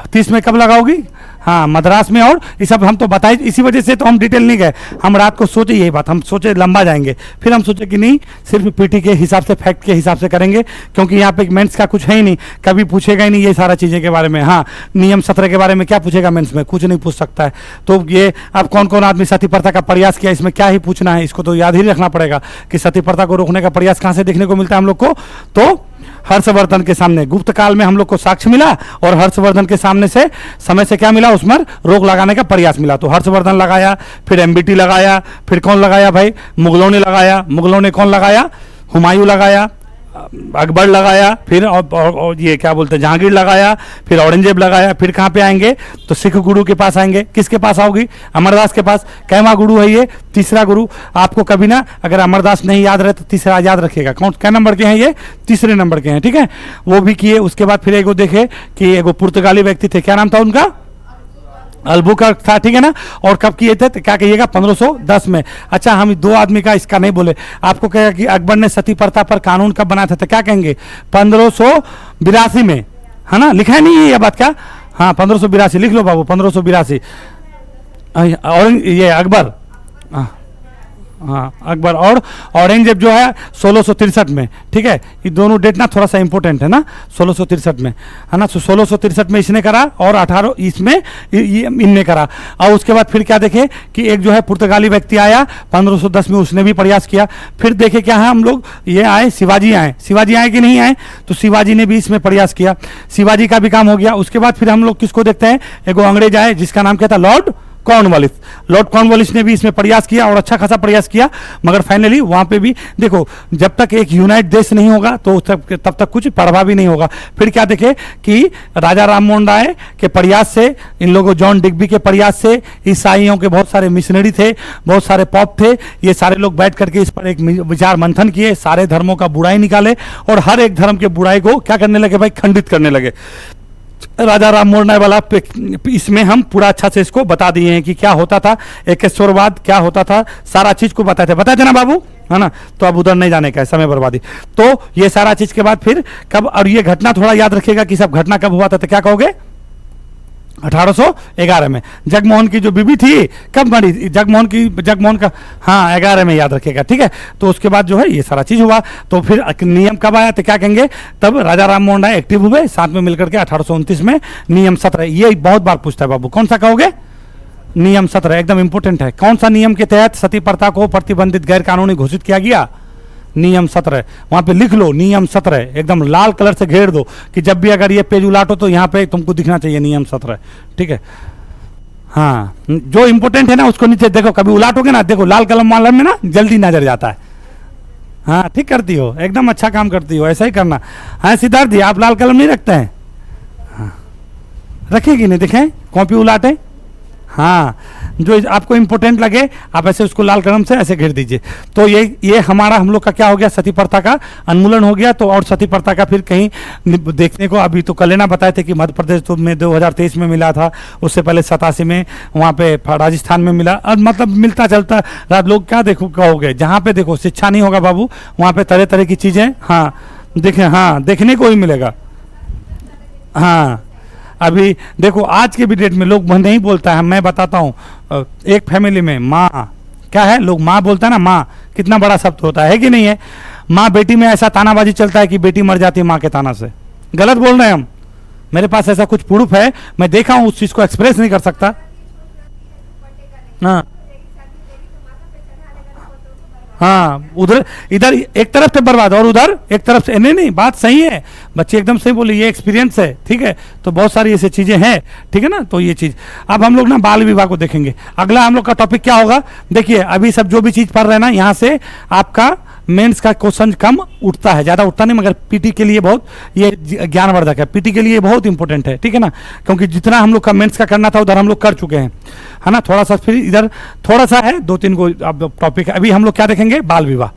30 में कब लगा होगी, हाँ मद्रास में। और ये सब हम तो बताए, इसी वजह से तो हम डिटेल नहीं गए। हम रात को सोचे यही बात, हम सोचे लंबा जाएंगे, फिर हम सोचे कि नहीं, सिर्फ पीटी के हिसाब से, फैक्ट के हिसाब से करेंगे, क्योंकि यहाँ पे मेंस का कुछ है ही नहीं, कभी पूछेगा ही नहीं ये सारा चीज़ें के बारे में। हाँ, नियम 17 के बारे में क्या पूछेगा मेंस में, कुछ नहीं पूछ सकता है। तो ये अब कौन कौन आदमी सती प्रथा का प्रयास किया, इसमें क्या ही पूछना है, इसको तो याद ही रखना पड़ेगा कि सती प्रथा को रोकने का प्रयास कहाँ से देखने को मिलता है हम लोग को। तो हर्षवर्धन के सामने गुप्त काल में हम लोग को साक्ष्य मिला, और हर्षवर्धन के सामने से समय से क्या मिला, उसमें रोक लगाने का प्रयास मिला। तो हर्षवर्धन लगाया, फिर एमबीटी लगाया, फिर कौन लगाया भाई, मुगलों ने लगाया। मुगलों ने कौन लगाया, हुमायूं लगाया, अकबर लगाया, फिर और ये क्या बोलते हैं, जहांगीर लगाया, फिर औरंगजेब लगाया। फिर कहाँ पे आएंगे, तो सिख गुरु के पास आएंगे। किसके पास आओगी, अमरदास के पास। कैवा गुरु है ये, तीसरा गुरु। आपको कभी ना, अगर अमरदास नहीं याद रहे तो तीसरा याद रखिएगा। कौन क्या नंबर के हैं ये, तीसरे नंबर के हैं, ठीक है। वो भी किए। उसके बाद फिर एगो देखे कि एगो पुर्तगाली व्यक्ति थे, क्या नाम था उनका, अल्बुकर्क था, ठीक है ना। और कब किए थे, तो क्या कहिएगा, 1510 में। अच्छा, हम 2 आदमी का इसका नहीं बोले, आपको कहेगा कि अकबर ने सती प्रथा पर कानून कब बनाया था, तो क्या कहेंगे, 1582 में, है ना। लिखा नहीं है ये बात क्या, हाँ 1582 लिख लो बाबू, 1582। और ये अकबर, हाँ अकबर। और औरंगजेब जो है 1663 में, ठीक है। ये दोनों डेट ना थोड़ा सा इंपॉर्टेंट है ना, 1663 में, है ना। 1663 में इसने करा, और 18 इसमें इनने करा। और उसके बाद फिर क्या देखे कि एक जो है पुर्तगाली व्यक्ति आया 1510 में, उसने भी प्रयास किया। फिर देखे क्या है हम लोग, ये आए शिवाजी आए। शिवाजी आए कि नहीं आए, तो शिवाजी ने भी इसमें प्रयास किया, शिवाजी का भी काम हो गया। उसके बाद फिर हम लोग किसको देखते हैं, एगो अंग्रेज आए जिसका नाम क्या था, लॉर्ड कॉर्नवालिस। लॉर्ड कॉर्नवालिस ने भी इसमें प्रयास किया, और अच्छा खासा प्रयास किया, मगर फाइनली वहां पे भी देखो, जब तक एक यूनाइट देश नहीं होगा तो तब तक कुछ प्रभाव भी नहीं होगा। फिर क्या देखे कि राजा राम मोहन राय के प्रयास से, इन लोगों जॉन डिग्बी के प्रयास से, ईसाइयों के बहुत सारे मिशनरी थे, बहुत सारे पॉप थे, ये सारे लोग बैठ करके इस पर एक विचार मंथन किए, सारे धर्मों का बुराई निकाले, और हर एक धर्म के बुराई को क्या करने लगे भाई, खंडित करने लगे। राजा राम मोहन राय वाला इसमें हम पूरा अच्छा से इसको बता दिए हैं कि क्या होता था, एकेश्वरवाद क्या होता था, सारा चीज को बताए थे ना बाबू, है ना। तो अब उधर नहीं जाने का है, समय बर्बादी। तो ये सारा चीज के बाद फिर कब, और ये घटना थोड़ा याद रखिएगा कि सब घटना कब हुआ था, तो क्या कहोगे 1811 में। जगमोहन की जो बीबी थी कब मरी, जगमोहन का, हाँ 11 में, याद रखिएगा, ठीक है। तो उसके बाद जो है ये सारा चीज हुआ। तो फिर नियम कब आया, तो क्या कहेंगे, तब राजा राम मोहन राय एक्टिव हुए, साथ में मिलकर के 1829 में नियम 17, ये बहुत बार पूछता है बाबू, कौन सा कहोगे, नियम 17 एकदम इंपोर्टेंट है। कौन सा नियम के तहत सती प्रथा को प्रतिबंधित गैर कानूनी घोषित किया गया, नियम 17। वहां पे लिख लो नियम 17, एकदम लाल कलर से घेर दो कि जब भी अगर ये पेज उलाटो तो यहाँ पे तुमको दिखना चाहिए नियम 17, ठीक है। हाँ, जो इंपोर्टेंट है ना उसको नीचे देखो, कभी उलाटोगे ना, देखो लाल कलम वाले में ना जल्दी नजर जाता है। हाँ ठीक करती हो, एकदम अच्छा काम करती हो, ऐसा ही करना। हाँ सिद्धार्थ जी, आप लाल कलम नहीं रखते हैं, हाँ रखेगी नहीं, दिखें कॉपी उलाटे, हाँ जो आपको इंपोर्टेंट लगे आप ऐसे उसको लाल कलम से ऐसे घेर दीजिए। तो ये हमारा हम लोग का क्या हो गया, सती प्रथा का उन्मूलन हो गया। तो और सती प्रथा का फिर कहीं देखने को, अभी तो कलेना बताए थे कि मध्य प्रदेश तो में 2023 में मिला था, उससे पहले 87 में वहाँ पे राजस्थान में मिला, और मतलब मिलता चलता लोग क्या देखो कहोगे, जहाँ पे देखो शिक्षा नहीं होगा बाबू, वहाँ पे तरह तरह की चीज़ें, हाँ देखें, हाँ देखने को ही मिलेगा। हाँ अभी देखो आज के भी डेट में लोग नहीं बोलता है, मैं बताता हूँ, एक फैमिली में माँ क्या है, लोग माँ बोलता है ना, माँ कितना बड़ा शब्द होता है कि नहीं है। माँ बेटी में ऐसा तानाबाजी चलता है कि बेटी मर जाती है माँ के ताना से, गलत बोल रहे हैं हम, मेरे पास ऐसा कुछ प्रूफ है, मैं देखा हूँ, उस चीज को एक्सप्रेस नहीं कर सकता। हाँ हाँ, उधर इधर एक तरफ से बर्बाद और उधर एक तरफ से, नहीं बात सही है, बच्चे एकदम सही बोले, ये एक्सपीरियंस है, ठीक है। तो बहुत सारी ऐसी चीजें हैं, ठीक है ना। तो ये चीज अब हम लोग ना बाल विवाह को देखेंगे। अगला हम लोग का टॉपिक क्या होगा, देखिए अभी सब जो भी चीज पढ़ रहे हैं ना, यहाँ से आपका मेंस का क्वेश्चन कम उठता है, ज़्यादा उठता नहीं, मगर पीटी के लिए बहुत ये ज्ञानवर्धक है, पीटी के लिए बहुत इंपॉर्टेंट है, ठीक है ना। क्योंकि जितना हम लोग का मेंस का करना था उधर हम लोग कर चुके हैं, है ना। थोड़ा सा फिर इधर थोड़ा सा है, 2-3 को अब टॉपिक है। अभी हम लोग क्या देखेंगे, बाल विवाह।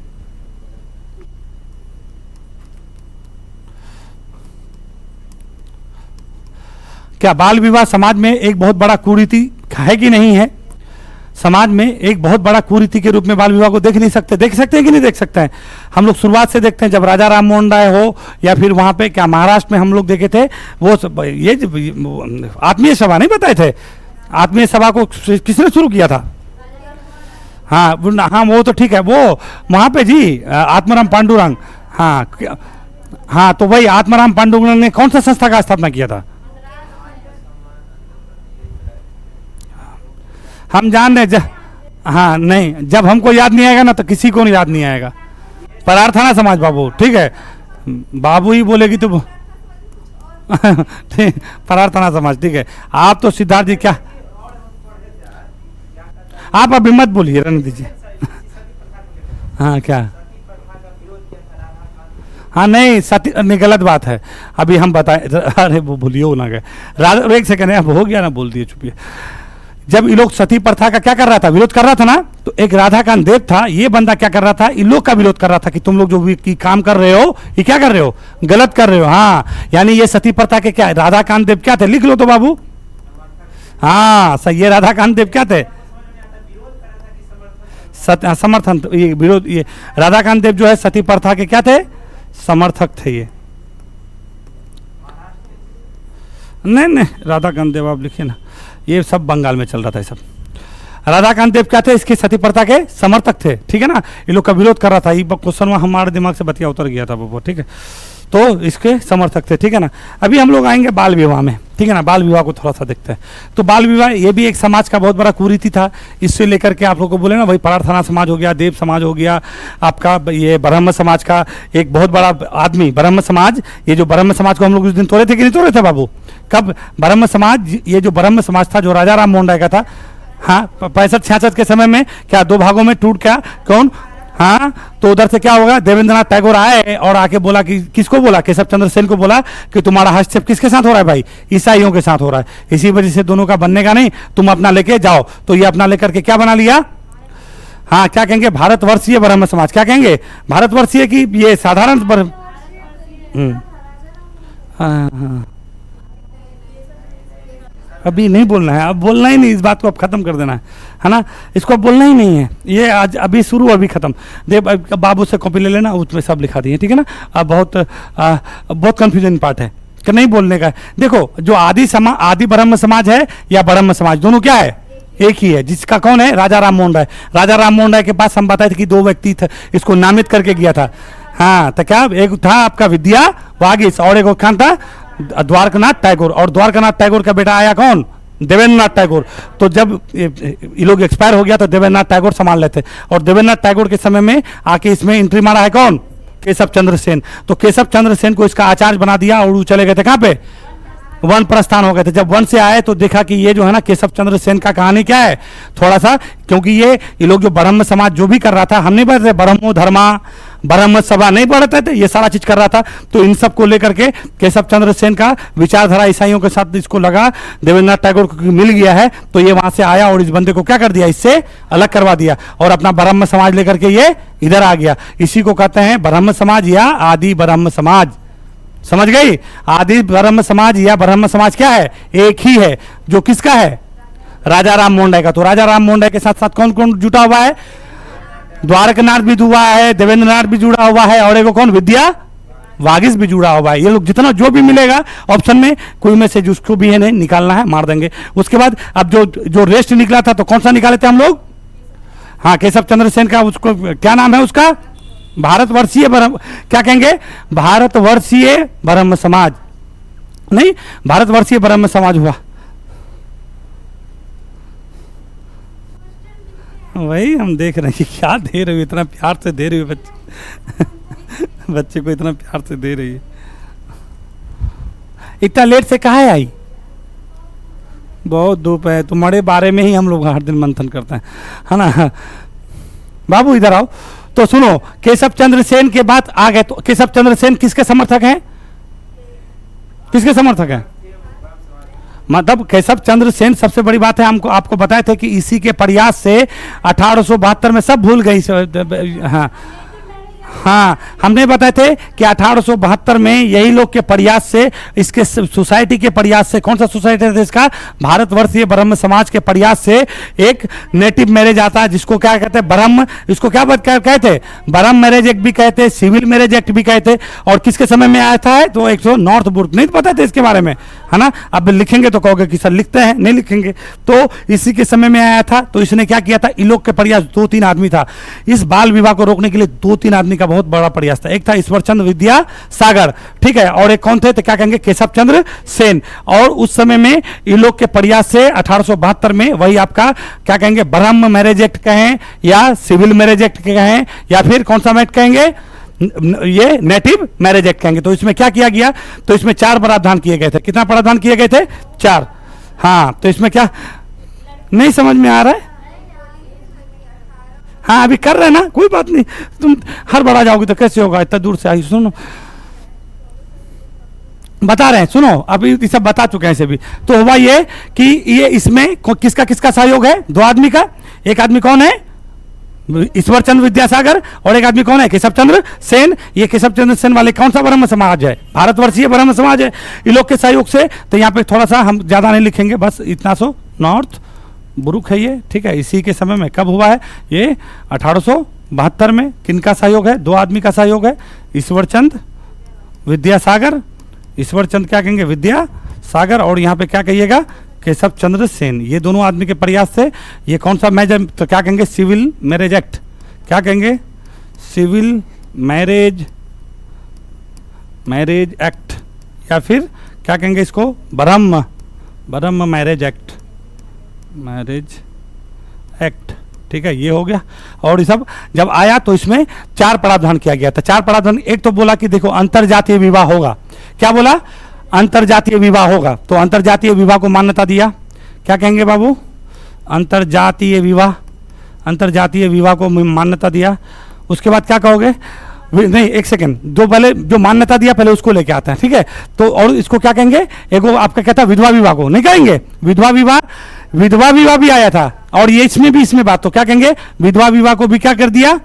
क्या बाल विवाह समाज में एक बहुत बड़ा कुरीति है कि नहीं है, समाज में एक बहुत बड़ा कुरीति के रूप में बाल विवाह को देख नहीं सकते, देख सकते हैं कि नहीं देख सकते हैं। हम लोग शुरुआत से देखते हैं, जब राजा राम मोहन राय हो या फिर वहां पे क्या महाराष्ट्र में हम लोग देखे थे, वो ये आत्मीय सभा नहीं बताए थे, आत्मीय सभा को किसने शुरू किया था, हाँ हाँ वो तो ठीक है, वो वहां पे जी आत्माराम पांडुरंग, हाँ हाँ, तो वही आत्माराम पांडुरंग ने कौन सा संस्था का स्थापना किया था, हम जान रहे हाँ नहीं, जब हमको याद नहीं आएगा ना तो किसी को नहीं याद नहीं आएगा। प्रार्थना समाज बाबू, ठीक है, बाबू ही बोलेगी तो ठीक, प्रार्थना समाज, ठीक है। आप तो सिद्धार्थ जी क्या, आप अभी मत बोलिए, रहने दीजिए। हाँ क्या, हाँ नहीं सती नहीं, गलत बात है, अभी हम बताए, अरे वो भूलिए ना गए, राजा एक सेकंड, अब हो गया ना, बोल दिए, चुपिए। जब ये लोग सती प्रथा का क्या कर रहा था, विरोध कर रहा था ना, तो एक राधाकांत देव था, ये बंदा क्या कर रहा था, इन लोग का विरोध कर रहा था कि तुम लोग जो भी काम कर रहे हो, ये क्या कर रहे हो, गलत कर रहे हो। हाँ यानी ये सती प्रथा के क्या, राधाकांत देव क्या थे, लिख लो तो बाबू, हाँ सही, ये राधाकांत देव क्या थे, समर्थन, ये विरोध, ये राधाकांत देव जो है सती प्रथा के क्या थे, समर्थक थे ये। नहीं राधाकांत देव आप लिखिए ना, ये सब बंगाल में चल रहा था, ये सब राधाकांत देव क्या थे, इसकी सती प्रथा के समर्थक थे, ठीक है ना। ये लोग का विरोध कर रहा था, ये क्वेश्चन हमारे दिमाग से बतिया उतर गया था वो, ठीक है। तो इसके समर्थक थे, ठीक है ना। अभी हम लोग आएंगे बाल विवाह में, ठीक है ना। बाल विवाह को थोड़ा सा देखते हैं। तो बाल विवाह ये भी एक समाज का बहुत बड़ा कुरीति था, इससे लेकर के आप लोग को बोले ना भाई, प्रार्थना समाज हो गया, देव समाज हो गया, आपका ये ब्रह्म समाज का एक बहुत बड़ा आदमी, ब्रह्म समाज, ये जो ब्रह्म समाज को हम लोग उस दिन तोड़े थे कि नहीं तोड़े थे बाबू, कब ब्रह्म समाज, ये जो ब्रह्म समाज था जो राजा राम मोहन राय का था, हाँ 65-66 के समय में क्या 2 भागों में टूट गया, कौन, हाँ तो उधर से क्या होगा, देवेंद्रनाथ टैगोर आए और आके बोला कि किसको बोला, केशव चंद्र सेन को बोला कि तुम्हारा हस्तक्षेप किसके साथ हो रहा है भाई, ईसाइयों के साथ हो रहा है, इसी वजह से दोनों का बनने का नहीं, तुम अपना लेके जाओ। तो ये अपना लेकर के क्या बना लिया, हाँ क्या कहेंगे, भारतवर्षीय ब्रह्म समाज, क्या कहेंगे, भारतवर्षीय की ये साधारण हाँ हाँ अभी नहीं बोलना है, अब बोलना ही नहीं, इस बात को अब खत्म कर देना है ना, इसको अब बोलना ही नहीं है, ये आज अभी शुरू अभी खत्म। देख बाबू से कॉपी ले लेना, उसमें सब लिखा दिए, ठीक है ना। अब बहुत कंफ्यूजन पार्ट है कि नहीं बोलने का है। देखो जो आदि ब्रह्म समाज है या ब्रह्म समाज, दोनों क्या है, एक ही है, जिसका कौन है, राजा राम मोहन राय। राजा राम मोहन राय के पास हम बताए थे कि दो व्यक्ति थे, इसको नामित करके गया था। हाँ, तो क्या, एक था आपका विद्या वागिस और एक कौन था, द्वारकानाथ टैगोर। और द्वारकानाथ टैगोर का बेटा आया कौन, देवेंद्रनाथ टैगोर। तो जब ये लोग एक्सपायर हो गया तो देवेंद्रनाथ टैगोर संभाल लेते, और देवेंद्रनाथ टैगोर के समय में आके इसमें एंट्री मारा है कौन, केशव चंद्र सेन। तो केशव चंद्र सेन को इसका आचार्य बना दिया और वो चले गए थे कहाँ पे, वन प्रस्थान हो गए थे। जब वन से आए तो देखा कि ये जो है ना केशव चंद्र सेन का कहानी क्या है थोड़ा सा, क्योंकि ये लोग जो ब्रह्म समाज जो भी कर रहा था, हम नहीं पढ़ते ब्रह्मो धर्मा ब्रह्म सभा नहीं पढ़ते थे, ये सारा चीज कर रहा था। तो इन सब को लेकर के केशव चंद्र सेन का विचारधारा ईसाइयों के साथ इसको लगा, देवेंद्रनाथ टैगोर को मिल गया है, तो ये वहां से आया और इस बंदे को क्या कर दिया, इससे अलग करवा दिया और अपना ब्रह्म समाज लेकर के ये इधर आ गया। इसी को कहते हैं ब्रह्म समाज या आदि ब्रह्म समाज। समझ गई, आदि ब्रह्म समाज या ब्रह्म समाज क्या है, एक ही है, जो किसका है, राजा राम मोहन राय का। तो राजा राम मोहन राय के साथ साथ कौन कौन जुटा हुआ है, द्वारकानाथ भी जुड़ा है, देवेंद्रनाथ भी जुड़ा हुआ है, और एक कौन, विद्या वागिस भी जुड़ा हुआ है। ये लोग जितना जो भी मिलेगा ऑप्शन में, कोई में से जिसको भी है नहीं निकालना है, मार देंगे। उसके बाद अब जो रेस्ट निकला था तो कौन सा निकाले थे हम लोग, हाँ केशव चंद्र सेन का, उसको क्या नाम है उसका, भारतवर्षीय ब्रह्म, क्या कहेंगे, भारतवर्षीय ब्रह्म समाज, नहीं भारतवर्षीय ब्रह्म समाज हुआ। वही हम देख रहे हैं, क्या दे रही हो, इतना प्यार से दे रही हो बच्चे बच्चे को इतना प्यार से दे रही है, इतना लेट से कहाँ आई, बहुत धूप है। तुम्हारे बारे में ही हम लोग हर दिन मंथन करते हैं, है ना। बाबू इधर आओ। तो सुनो, केशव चंद्र सेन के बाद आ गए, तो केशव चंद्र सेन किसके समर्थक हैं, किसके समर्थक हैं, मतलब केशव चंद्र सेन, सबसे बड़ी बात है, हमको आपको बताए थे कि इसी के प्रयास से 1872 में सब भूल गई। हाँ हाँ, हमने बताए थे कि 1872 में यही लोग के प्रयास से, इसके सोसाइटी के प्रयास से, कौन सा सोसाइटी है इसका, भारतवर्षीय ब्रह्म समाज के प्रयास से एक नेटिव मैरिज आता है, जिसको क्या कहते हैं, ब्रह्म, इसको क्या कहते हैं, ब्रह्म मैरिज एक्ट भी कहते हैं, सिविल मैरिज एक्ट भी कहते हैं। और किसके समय में आया था, तो 100 नॉर्थ बुर्ग, नहीं पता था इसके बारे में, है ना। अब लिखेंगे तो कहोगे कि सर लिखते हैं, नहीं लिखेंगे, तो इसी के समय में आया था। तो इसने क्या किया था, इन लोग के प्रयास, 2-3 आदमी था, इस बाल विवाह को रोकने के लिए 2-3 आदमी का बहुत बड़ा प्रयास था। एक था ईश्वरचंद्र विद्यासागर, ठीक है, और एक कौन थे, तो क्या कहेंगे, केशव चंद्र सेन। और उस समय में इन लोग के प्रयास से 1872 में वही आपका क्या कहेंगे, ब्रह्म मैरिज एक्ट कहें या सिविल मैरिज एक्ट कहें या फिर कौन सा एक्ट कहेंगे, ये नेटिव मैरिज एक्ट कहेंगे। तो इसमें क्या किया गया, तो इसमें 4 प्रावधान किए गए थे। कितना प्रावधान किए गए थे, 4। हाँ, तो इसमें क्या नहीं समझ में आ रहा है, हाँ अभी कर रहे हैं ना, कोई बात नहीं, तुम हर बड़ा जाओगे तो कैसे होगा, इतना दूर से आई। सुनो बता रहे हैं, सुनो अभी ये सब बता चुके हैं इसे भी। तो हुआ ये कि ये इसमें किसका किसका सहयोग है, 2 आदमी का। एक आदमी कौन है, ईश्वर चंद्र विद्यासागर, और एक आदमी कौन है, केशव चंद्र सेन। ये केशव चंद्र सेन वाले कौन सा ब्रह्म समाज है, भारतवर्षीय ब्रह्म समाज है, इन लोग के सहयोग से। तो यहाँ पे थोड़ा सा हम ज्यादा नहीं लिखेंगे, बस इतना सो नॉर्थ बुरुक है ये, ठीक है। इसी के समय में कब हुआ है ये, 1872 में। किनका सहयोग है, 2 आदमी का सहयोग है, ईश्वरचंद विद्यासागर, ईश्वरचंद क्या कहेंगे, विद्यासागर, और यहाँ पे क्या कहिएगा, केशव चंद्र सेन। ये दोनों आदमी के प्रयास से ये कौन सा मैरिज, तो क्या कहेंगे, सिविल मैरिज एक्ट, क्या कहेंगे, सिविल मैरिज एक्ट, या फिर क्या कहेंगे इसको, ब्रह्म मैरिज एक्ट, ठीक है, ये हो गया। और ये सब जब आया तो इसमें 4 प्रावधान किया गया था। 4 प्रावधान, एक तो बोला कि देखो अंतरजातीय विवाह होगा, क्या बोला, अंतरजातीय विवाह होगा। तो अंतरजातीय विवाह को मान्यता दिया, क्या कहेंगे बाबू, अंतरजातीय विवाह को मान्यता दिया। उसके बाद क्या कहोगे, नहीं एक सेकंड, जो पहले जो मान्यता दिया पहले उसको लेके आता है, ठीक है। तो और इसको क्या कहेंगे, एक वो आपका कहता है विधवा विवाह को, नहीं कहेंगे, विधवा विवाह भी आया था। और ये इसमें बात, तो क्या कहेंगे, विधवा विवाह को भी क्या कर दिया,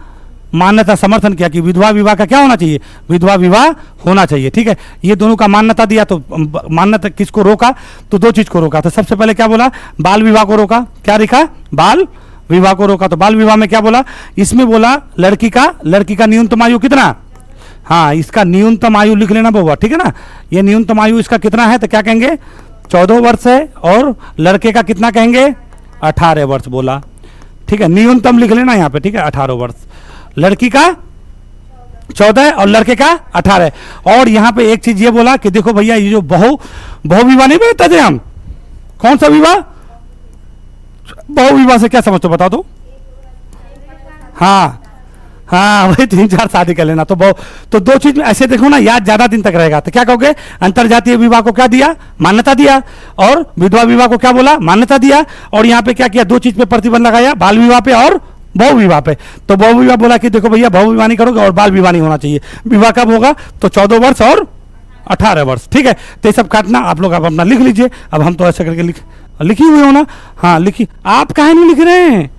मान्यता समर्थन किया कि विधवा विवाह का क्या होना चाहिए, विधवा विवाह होना चाहिए। ठीक है, ये दोनों का मान्यता दिया। तो मान्यता किसको रोका, तो दो चीज को रोका। तो सबसे पहले क्या बोला, बाल विवाह को रोका। क्या लिखा, बाल विवाह को रोका। तो बाल विवाह में क्या बोला, इसमें बोला लड़की का न्यूनतम आयु कितना, हाँ इसका न्यूनतम आयु लिख लेना बहुआ, ठीक है ना। ये न्यूनतम आयु इसका कितना है, तो क्या कहेंगे 14 वर्ष है, और लड़के का कितना कहेंगे 18 वर्ष बोला। ठीक है, न्यूनतम लिख लेना यहाँ पे, ठीक है 18 वर्ष, लड़की का 14 और लड़के का 18। और यहाँ पे एक चीज ये बोला कि देखो भैया ये जो बहु विवाह नहीं बोलते थे हम, कौन सा विवाह, बहु विवाह से क्या समझते हो बता दो। हाँ हाँ, वही 3-4 शादी कर लेना। तो दो चीज में ऐसे देखो ना, याद ज्यादा दिन तक रहेगा। तो क्या कहोगे, अंतरजातीय विवाह को क्या दिया, मान्यता दिया, और विधवा विवाह को क्या बोला, मान्यता दिया। और यहाँ पे क्या किया, दो चीज पे प्रतिबंध लगाया, बाल विवाह पे और बहु विवाह पे। तो बहु विवाह बोला कि देखो भैया बहु विवाह नहीं करोगे और बाल विवाह नहीं होना चाहिए। विवाह कब होगा, तो 14 वर्ष और 18 वर्ष। ठीक है, तो ये सब काटना आप लोग, आप अपना लिख लीजिए। अब हम तो ऐसे करके लिखी हुई हो ना, हाँ लिखी, आप काहे नहीं लिख रहे हैं,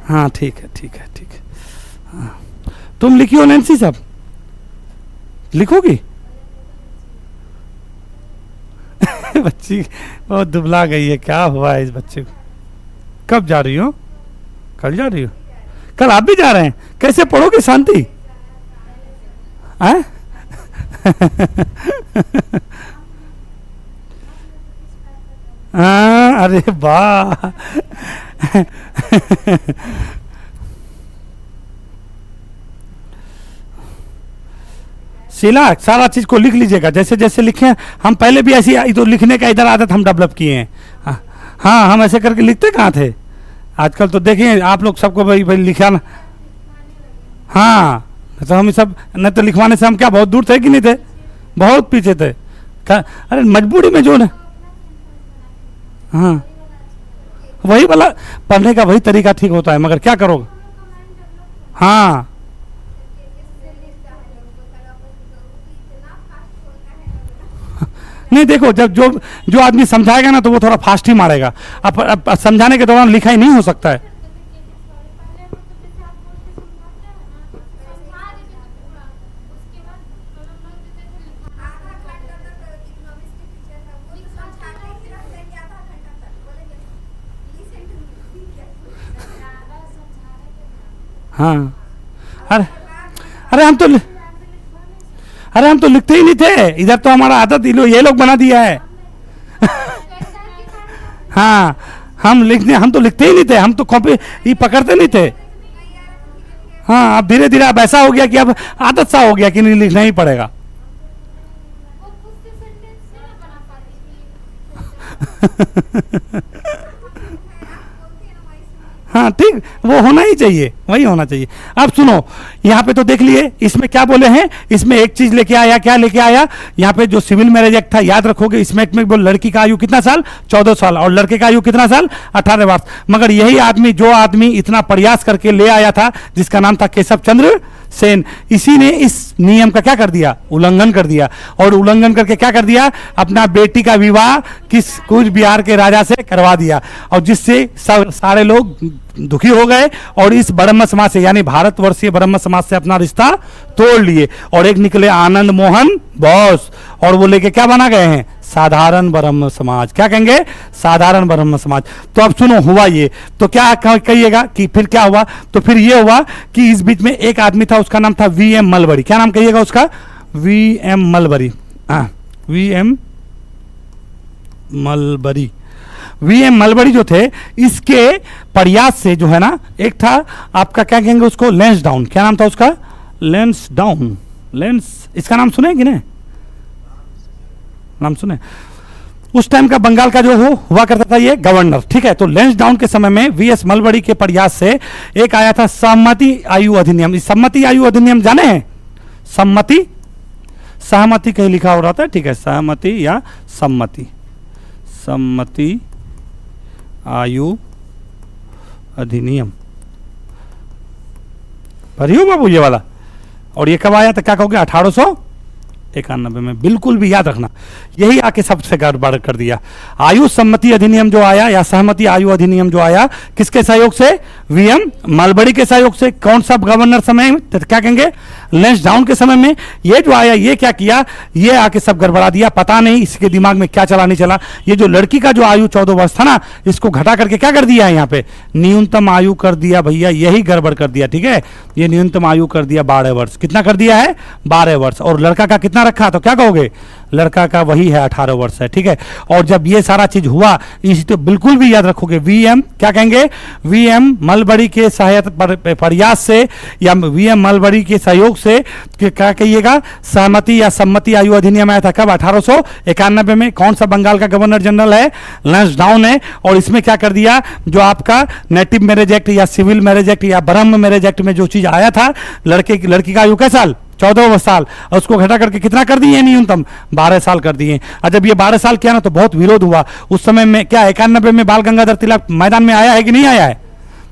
हाँ ठीक है ठीक है ठीक है, हाँ तुम लिखी हो नैन्सी, सब लिखोगी बच्ची बहुत दुबला गई है, क्या हुआ है इस बच्चे को। कब जा रही हो, कल जा रही हो, कल आप भी जा रहे हैं, कैसे पढ़ोगे शांति हाँ अरे वाह शीला सारा चीज को लिख लीजिएगा, जैसे जैसे लिखे हम पहले भी ऐसी तो लिखने का इधर आदत हम डेवलप किए हैं। हाँ हम ऐसे करके लिखते कहाँ थे, आजकल तो देखिए आप लोग सबको भाई लिखा ना, हाँ तो हम सब नहीं तो लिखवाने से हम क्या बहुत दूर थे कि नहीं थे, बहुत पीछे थे। अरे मजबूरी में जो ना, हाँ वही वाला पढ़ने का वही तरीका ठीक होता है, मगर क्या करोगे। हाँ नहीं देखो, जब जो आदमी समझाएगा ना तो वो थोड़ा फास्ट ही मारेगा। अब समझाने के दौरान लिखा ही नहीं हो सकता है। हाँ अरे अरे हम तो लिखते ही नहीं थे इधर, तो हमारा आदत ये लोग बना दिया है हाँ हम तो लिखते ही नहीं थे, हम तो कॉपी ही पकड़ते नहीं थे। हाँ अब धीरे धीरे अब ऐसा हो गया कि अब आदत सा हो गया कि नहीं लिखना ही पड़ेगा हाँ ठीक, वो होना ही चाहिए, वही होना चाहिए। अब सुनो यहाँ पे तो देख लिए, इसमें क्या बोले हैं, इसमें एक चीज लेके आया, क्या लेके आया, यहाँ पे जो सिविल मैरिज एक्ट था याद रखोगे, इसमें बोल लड़की का आयु कितना साल 14 साल और लड़के का आयु कितना साल 18 वर्ष। मगर यही आदमी जो आदमी इतना प्रयास करके ले आया था, जिसका नाम था केशव चंद्र सेन, इसी ने इस नियम का क्या कर दिया, उल्लंघन कर दिया। और उल्लंघन करके क्या कर दिया, अपना बेटी का विवाह कूच बिहार के राजा से करवा दिया, और जिससे सारे लोग दुखी हो गए और इस ब्रह्म समाज से यानी भारतवर्षीय ब्रह्म समाज से अपना रिश्ता तोड़ लिए। और एक निकले आनंद मोहन बोस, और वो लेके क्या बना गए हैं, साधारण ब्रह्म समाज। क्या कहेंगे, साधारण ब्रह्म समाज। तो अब सुनो हुआ ये, तो क्या कहिएगा कि फिर क्या हुआ, तो फिर ये हुआ कि इस बीच में एक आदमी था, उसका नाम था वीएम मलबरी। क्या नाम कहिएगा उसका, VM mulberry. VM mulberry, VM mulberry जो थे, इसके प्रयास से जो है ना, एक था आपका क्या कहेंगे उसको, लैंसडाउन। क्या नाम था उसका, लैंसडाउन, इसका नाम सुने कि नहीं, नाम सुने। उस टाइम का बंगाल का जो हुआ करता था ये गवर्नर, ठीक है। तो लैंसडाउन के समय में वीएस मलबरी के प्रयास से एक आया था सहमति आयु अधिनियम। इस सहमति आयु अधिनियम जाने हैं, सहमति कहीं लिखा हो रहा था, ठीक है, सहमति या सम्मति आयु अधिनियम, पढ़ियो बाबू ये वाला। और ये कब आया था, क्या कहोगे, 1800 91 में, बिल्कुल भी याद रखना। यही आके सबसे गड़बड़ कर दिया। आयु सम्मति अधिनियम जो आया या सहमति आयु अधिनियम जो आया, किसके सहयोग से? वीएम मलबरी के सहयोग से। कौन सा गवर्नर समय में? तो क्या कहेंगे? लैंसडाउन के समय में। ये जो आया, ये क्या किया? ये आके सब गड़बड़ा दिया। पता नहीं इसके दिमाग में क्या चला नहीं चला। ये जो लड़की का जो आयु 14 वर्ष था ना, इसको घटा करके क्या कर दिया है यहाँ पे? न्यूनतम आयु कर दिया भैया, यही गड़बड़ कर दिया। ठीक है, ये न्यूनतम आयु कर दिया 12 वर्ष। कितना कर दिया है? 12 वर्ष। और लड़का का कितना रखा? तो क्या कहोगे? लड़का का वही है 18 वर्ष है। ठीक है, और जब ये सारा चीज हुआ, इस तो बिल्कुल भी याद रखोगे, वीएम क्या कहेंगे? वीएम मलबरी के सहायता प्रयास से या वीएम मलबरी के सहयोग से क्या कहिएगा? सहमति या सम्मति आयु अधिनियम आया था। कब? 1891 में। कौन सा बंगाल का गवर्नर जनरल है? लैंसडाउन है। और इसमें क्या कर दिया? जो आपका नेटिव मैरिज एक्ट या सिविल मैरिज एक्ट या ब्रह्म मैरिज एक्ट में जो चीज आया था, लड़की का आयु कैसा साल? 14 साल। और उसको घटा करके कितना कर दिए? न्यूनतम 12 साल कर दिए। और जब ये 12 साल किया ना, तो बहुत विरोध हुआ उस समय में। क्या 91 में बाल गंगाधर तिलक मैदान में आया है कि नहीं आया है?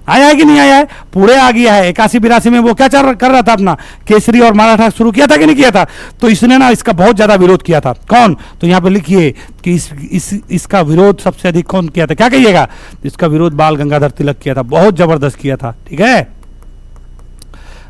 आया है कि नहीं आया है? पूरे आ गया है। 81-82 में वो क्या कर रहा था? अपना केसरी और मराठा शुरू किया था कि नहीं किया था? तो इसने ना इसका बहुत ज्यादा विरोध किया था। कौन? तो यहाँ पे लिखिए कि इसका विरोध सबसे अधिक कौन किया था? क्या कहिएगा? इसका विरोध बाल गंगाधर तिलक किया था, बहुत जबरदस्त किया था। ठीक है,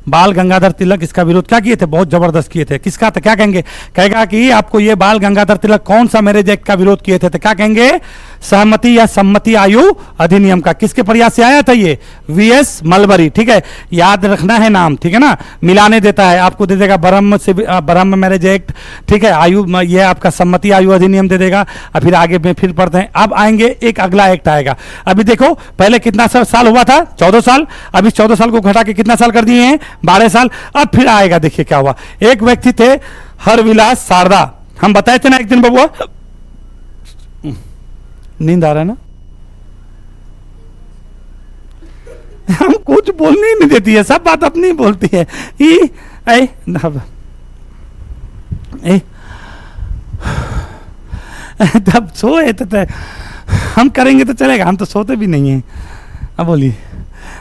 बाल गंगाधर तिलक इसका विरोध क्या किए थे? बहुत जबरदस्त किए थे। किसका? तो क्या कहेंगे? कहेगा कि आपको ये बाल गंगाधर तिलक कौन सा मैरिज एक्ट का विरोध किए थे? तो क्या कहेंगे? सहमति या सम्मति आयु अधिनियम का। किसके प्रयास से आया था ये? VS mulberry. ठीक है, याद रखना है नाम। ठीक है ना, मिलाने देता है आपको, दे देगा ब्रह्म मैरिज एक्ट। ठीक है, आयु ये आपका सम्मति आयु अधिनियम दे देगा। और फिर आगे में फिर पढ़ते हैं। अब आएंगे, एक अगला एक्ट आएगा। अभी देखो, पहले कितना साल हुआ था? 14 साल। अब इस 14 साल को घटा के कितना साल कर दिए हैं? 12 साल। अब फिर आएगा, देखिए क्या हुआ। एक व्यक्ति थे हरविलास शारदा। हम बताए थे ना एक दिन बबुआ, नींद आ रहा है ना, हम कुछ बोलने ही नहीं देती है, सब बात अपनी बोलती है। जब सोए तो हम करेंगे तो चलेगा, हम तो सोते भी नहीं हैं। अब बोलिए।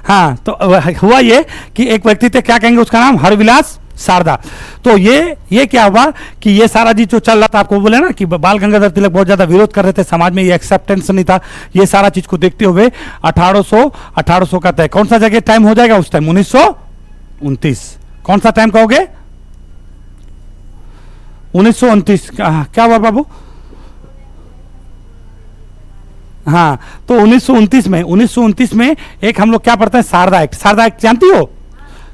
हाँ, तो हुआ ये कि एक व्यक्ति थे, क्या कहेंगे उसका नाम? हरविलास शारदा। तो ये क्या हुआ कि ये सारा जी जो चल रहा था, आपको बोले ना कि बाल गंगाधर तिलक बहुत ज्यादा विरोध कर रहे थे समाज में, ये एक्सेप्टेंस नहीं था। ये सारा चीज को देखते हुए 1800 का तय। कौन सा जगह टाइम हो जाएगा उस टाइम? 1929। कौन सा टाइम कहोगे? 1929। क्या हुआ बाबू? हाँ, तो 1929 में एक हम लोग क्या पढ़ते हैं? शारदा एक्ट। शारदा एक्ट जानती हो?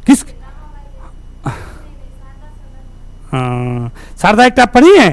किस? हाँ, शारदा एक्ट आप पढ़ी है?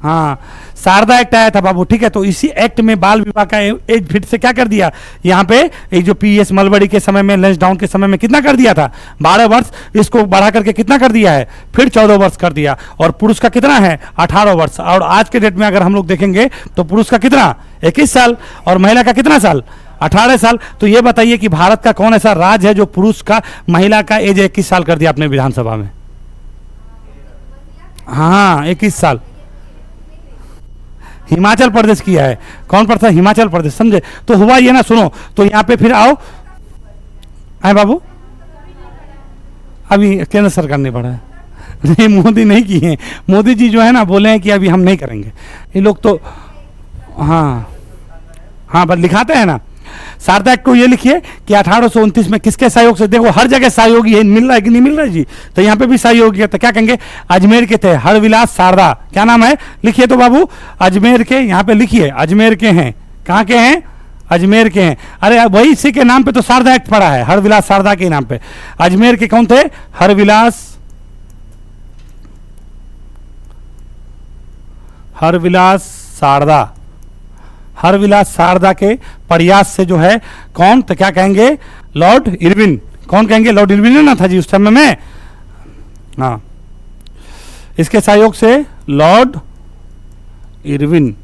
हाँ, शारदा एक्ट आया था बाबू। ठीक है, तो इसी एक्ट में बाल विवाह का एज फिर से क्या कर दिया? यहाँ पे एक जो पीएस मलबरी के समय में, लैंसडाउन के समय में कितना कर दिया था? 12 वर्ष। इसको बढ़ा करके कितना कर दिया है? फिर 14 वर्ष कर दिया। और पुरुष का कितना है? 18 वर्ष। और आज के डेट में अगर हम लोग देखेंगे तो पुरुष का कितना? 21 साल। और महिला का कितना साल? 18 साल। तो ये बताइए कि भारत का कौन ऐसा राज्य है जो पुरुष का महिला का एज 21 साल कर दिया अपने विधानसभा में? हाँ, 21 साल। हिमाचल प्रदेश किया है। कौन पड़ता है? हिमाचल प्रदेश। समझे? तो हुआ ये ना, सुनो, तो यहां पे फिर आओ। आए बाबू, अभी केंद्र सरकार ने बढ़ा है, नहीं मोदी नहीं किए हैं। मोदी जी जो है ना, बोले हैं कि अभी हम नहीं करेंगे। ये लोग तो हाँ बस लिखाते हैं ना। शारदा एक्ट को ये लिखिए कि 1829 में किसके सहयोग से? देखो हर जगह सहयोगी है, मिल रहा है कि नहीं मिल रहा है जी? तो यहाँ पे भी सहयोगी है। तो क्या कहेंगे? अजमेर के थे हरविलास शारदा। क्या नाम है? लिखिए तो बाबू, अजमेर के, यहाँ पे लिखिए अजमेर के हैं। कहाँ के हैं? अजमेर के हैं। अरे वही इसी के नाम पे तो शारदा एक्ट पड़ा है, हरविलास शारदा के नाम पे। अजमेर के कौन थे? हरविलास शारदा। हरविलास शारदा के प्रयास से जो है कौन? तो क्या कहेंगे? Lord Irwin. कौन कहेंगे? लॉर्ड इरविन ना था जी उस समय में। हाँ, इसके सहयोग से लॉर्ड इरविन।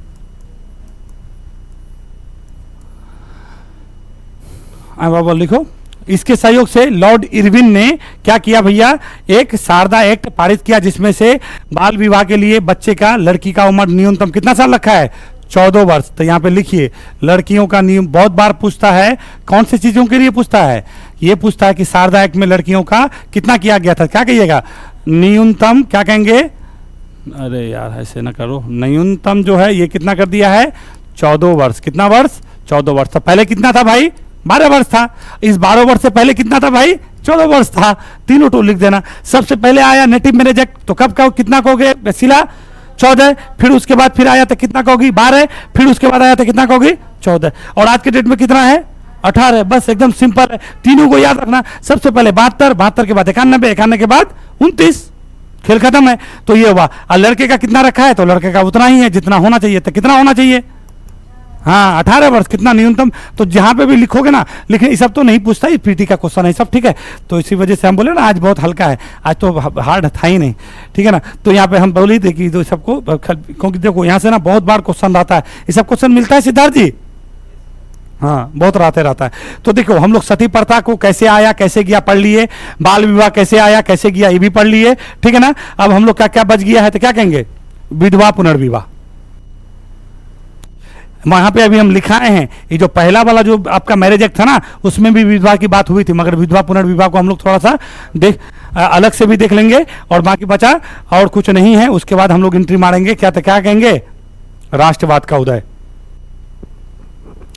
बाबा लिखो, इसके सहयोग से लॉर्ड इरविन ने क्या किया भैया? एक शारदा एक्ट पारित किया, जिसमें से बाल विवाह के लिए बच्चे का, लड़की का उम्र न्यूनतम कितना साल रखा है? 14 वर्ष। तो यहाँ पे लिखिए, लड़कियों का नियम बहुत बार पूछता है। कौन सी चीजों के लिए पूछता है? ये पूछता है कि शारदा एक्ट में लड़कियों का कितना किया गया था? क्या कहिएगा? न्यूनतम क्या कहेंगे, अरे यार ऐसे ना करो, न्यूनतम जो है ये कितना कर दिया है, 14 वर्ष। कितना वर्ष, 14 वर्ष। तो पहले कितना था भाई, 12 वर्ष था। इस 12 वर्ष से पहले कितना था भाई, 14 वर्ष था। तीनों टू लिख देना। सबसे पहले आया नेटिव मैरिज एक्ट, तो कब का कितना कहोगे वसीला, 14। फिर उसके बाद फिर आया था कितना कहोगी, 12। फिर उसके बाद आया था कितना कहोगी, 14। और आज के डेट में कितना है, 18। बस एकदम सिंपल है, तीनों को याद रखना। सबसे पहले 72, 72 के बाद 91, 91 के बाद 29, खेल खत्म है। तो ये हुआ। और लड़के का कितना रखा है, तो लड़के का उतना ही है जितना होना चाहिए। तो कितना होना चाहिए, हाँ 18 वर्ष। कितना न्यूनतम, तो जहां पे भी लिखोगे ना, लिखे, ये सब तो नहीं पूछता, ये पीटी का क्वेश्चन है सब, ठीक है। तो इसी वजह से हम बोले ना आज बहुत हल्का है, आज तो हार्ड था ही नहीं, ठीक है ना। तो यहाँ पे हम बोले थे कि तो सबको, क्योंकि देखो यहाँ से ना बहुत बार क्वेश्चन आता है, ये सब क्वेश्चन मिलता है सिद्धार्थ जी, हाँ बहुत रहता है। तो देखो हम लोग सती प्रथा को कैसे आया कैसे गया पढ़ लिए, बाल विवाह कैसे आया कैसे गया ये भी पढ़ लिए, ठीक है ना। अब हम लोग क्या क्या बच गया है, तो क्या कहेंगे, विधवा पुनर्विवाह। वहां पे अभी हम लिखाए हैं, ये जो पहला वाला जो आपका मैरिज एक्ट था ना, उसमें भी विधवा की बात हुई थी, मगर विधवा पुनर्विवाह को हम लोग थोड़ा सा अलग से भी देख लेंगे। और बाकी बचा और कुछ नहीं है। उसके बाद हम लोग एंट्री मारेंगे क्या, तो क्या कहेंगे, राष्ट्रवाद का उदय।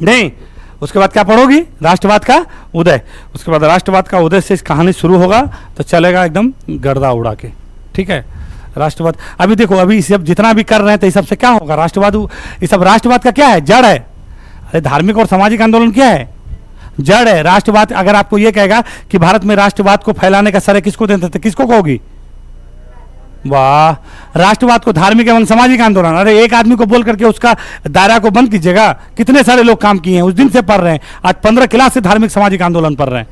नहीं, उसके बाद क्या पढ़ोगी, राष्ट्रवाद का उदय। उसके बाद राष्ट्रवाद का उदय से इस कहानी शुरू होगा, तो चलेगा एकदम गर्दा उड़ा के, ठीक है। राष्ट्रवाद अभी देखो, अभी सब जितना भी कर रहे हैं तो इस सब से क्या होगा, राष्ट्रवाद, ये सब राष्ट्रवाद का क्या है, जड़ है। अरे धार्मिक और सामाजिक आंदोलन क्या है, जड़ है। राष्ट्रवाद अगर आपको ये कहेगा कि भारत में राष्ट्रवाद को फैलाने का श्रेय किसको देते थे, किसको कहोगी, वाह, राष्ट्रवाद को धार्मिक एवं सामाजिक आंदोलन। अरे एक आदमी को बोल करके उसका दायरा को बंद कीजिएगा, कितने सारे लोग काम किए हैं, उस दिन से पढ़ रहे हैं, आज 15 क्लास से धार्मिक सामाजिक आंदोलन पढ़ रहे हैं।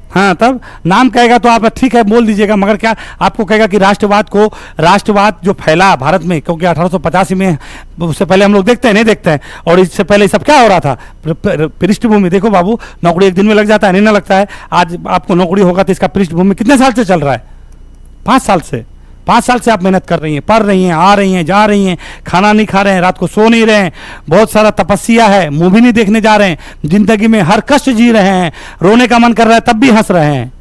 हाँ, तब नाम कहेगा तो आप ठीक है बोल दीजिएगा, मगर क्या आपको कहेगा कि राष्ट्रवाद जो फैला भारत में, क्योंकि 1885 में, उससे पहले हम लोग देखते हैं नहीं देखते हैं, और इससे पहले सब क्या हो रहा था, पृष्ठभूमि देखो बाबू, नौकरी एक दिन में लग जाता है, नहीं ना लगता है। आज आपको नौकरी होगा तो इसका पृष्ठभूमि कितने साल से चल रहा है, 5 साल से। 5 साल से आप मेहनत कर रही हैं, पढ़ रही हैं, आ रही हैं, जा रही हैं, खाना नहीं खा रहे हैं, रात को सो नहीं रहे हैं, बहुत सारा तपस्या है, मूवी नहीं देखने जा रहे हैं, जिंदगी में हर कष्ट जी रहे हैं, रोने का मन कर रहा है तब भी हंस रहे हैं,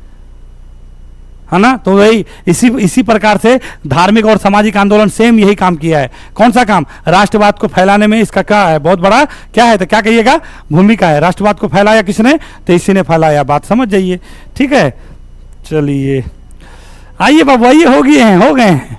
है ना। तो वही इसी प्रकार से धार्मिक और सामाजिक आंदोलन सेम यही काम किया है। कौन सा काम, राष्ट्रवाद को फैलाने में इसका क्या है, बहुत बड़ा क्या है, तो क्या कहिएगा, भूमिका है। राष्ट्रवाद को फैलाया किसने, तो इसी ने फैलाया, बात समझ जाइए, ठीक है। चलिए आइए बाबू, आइए, हो गए हैं।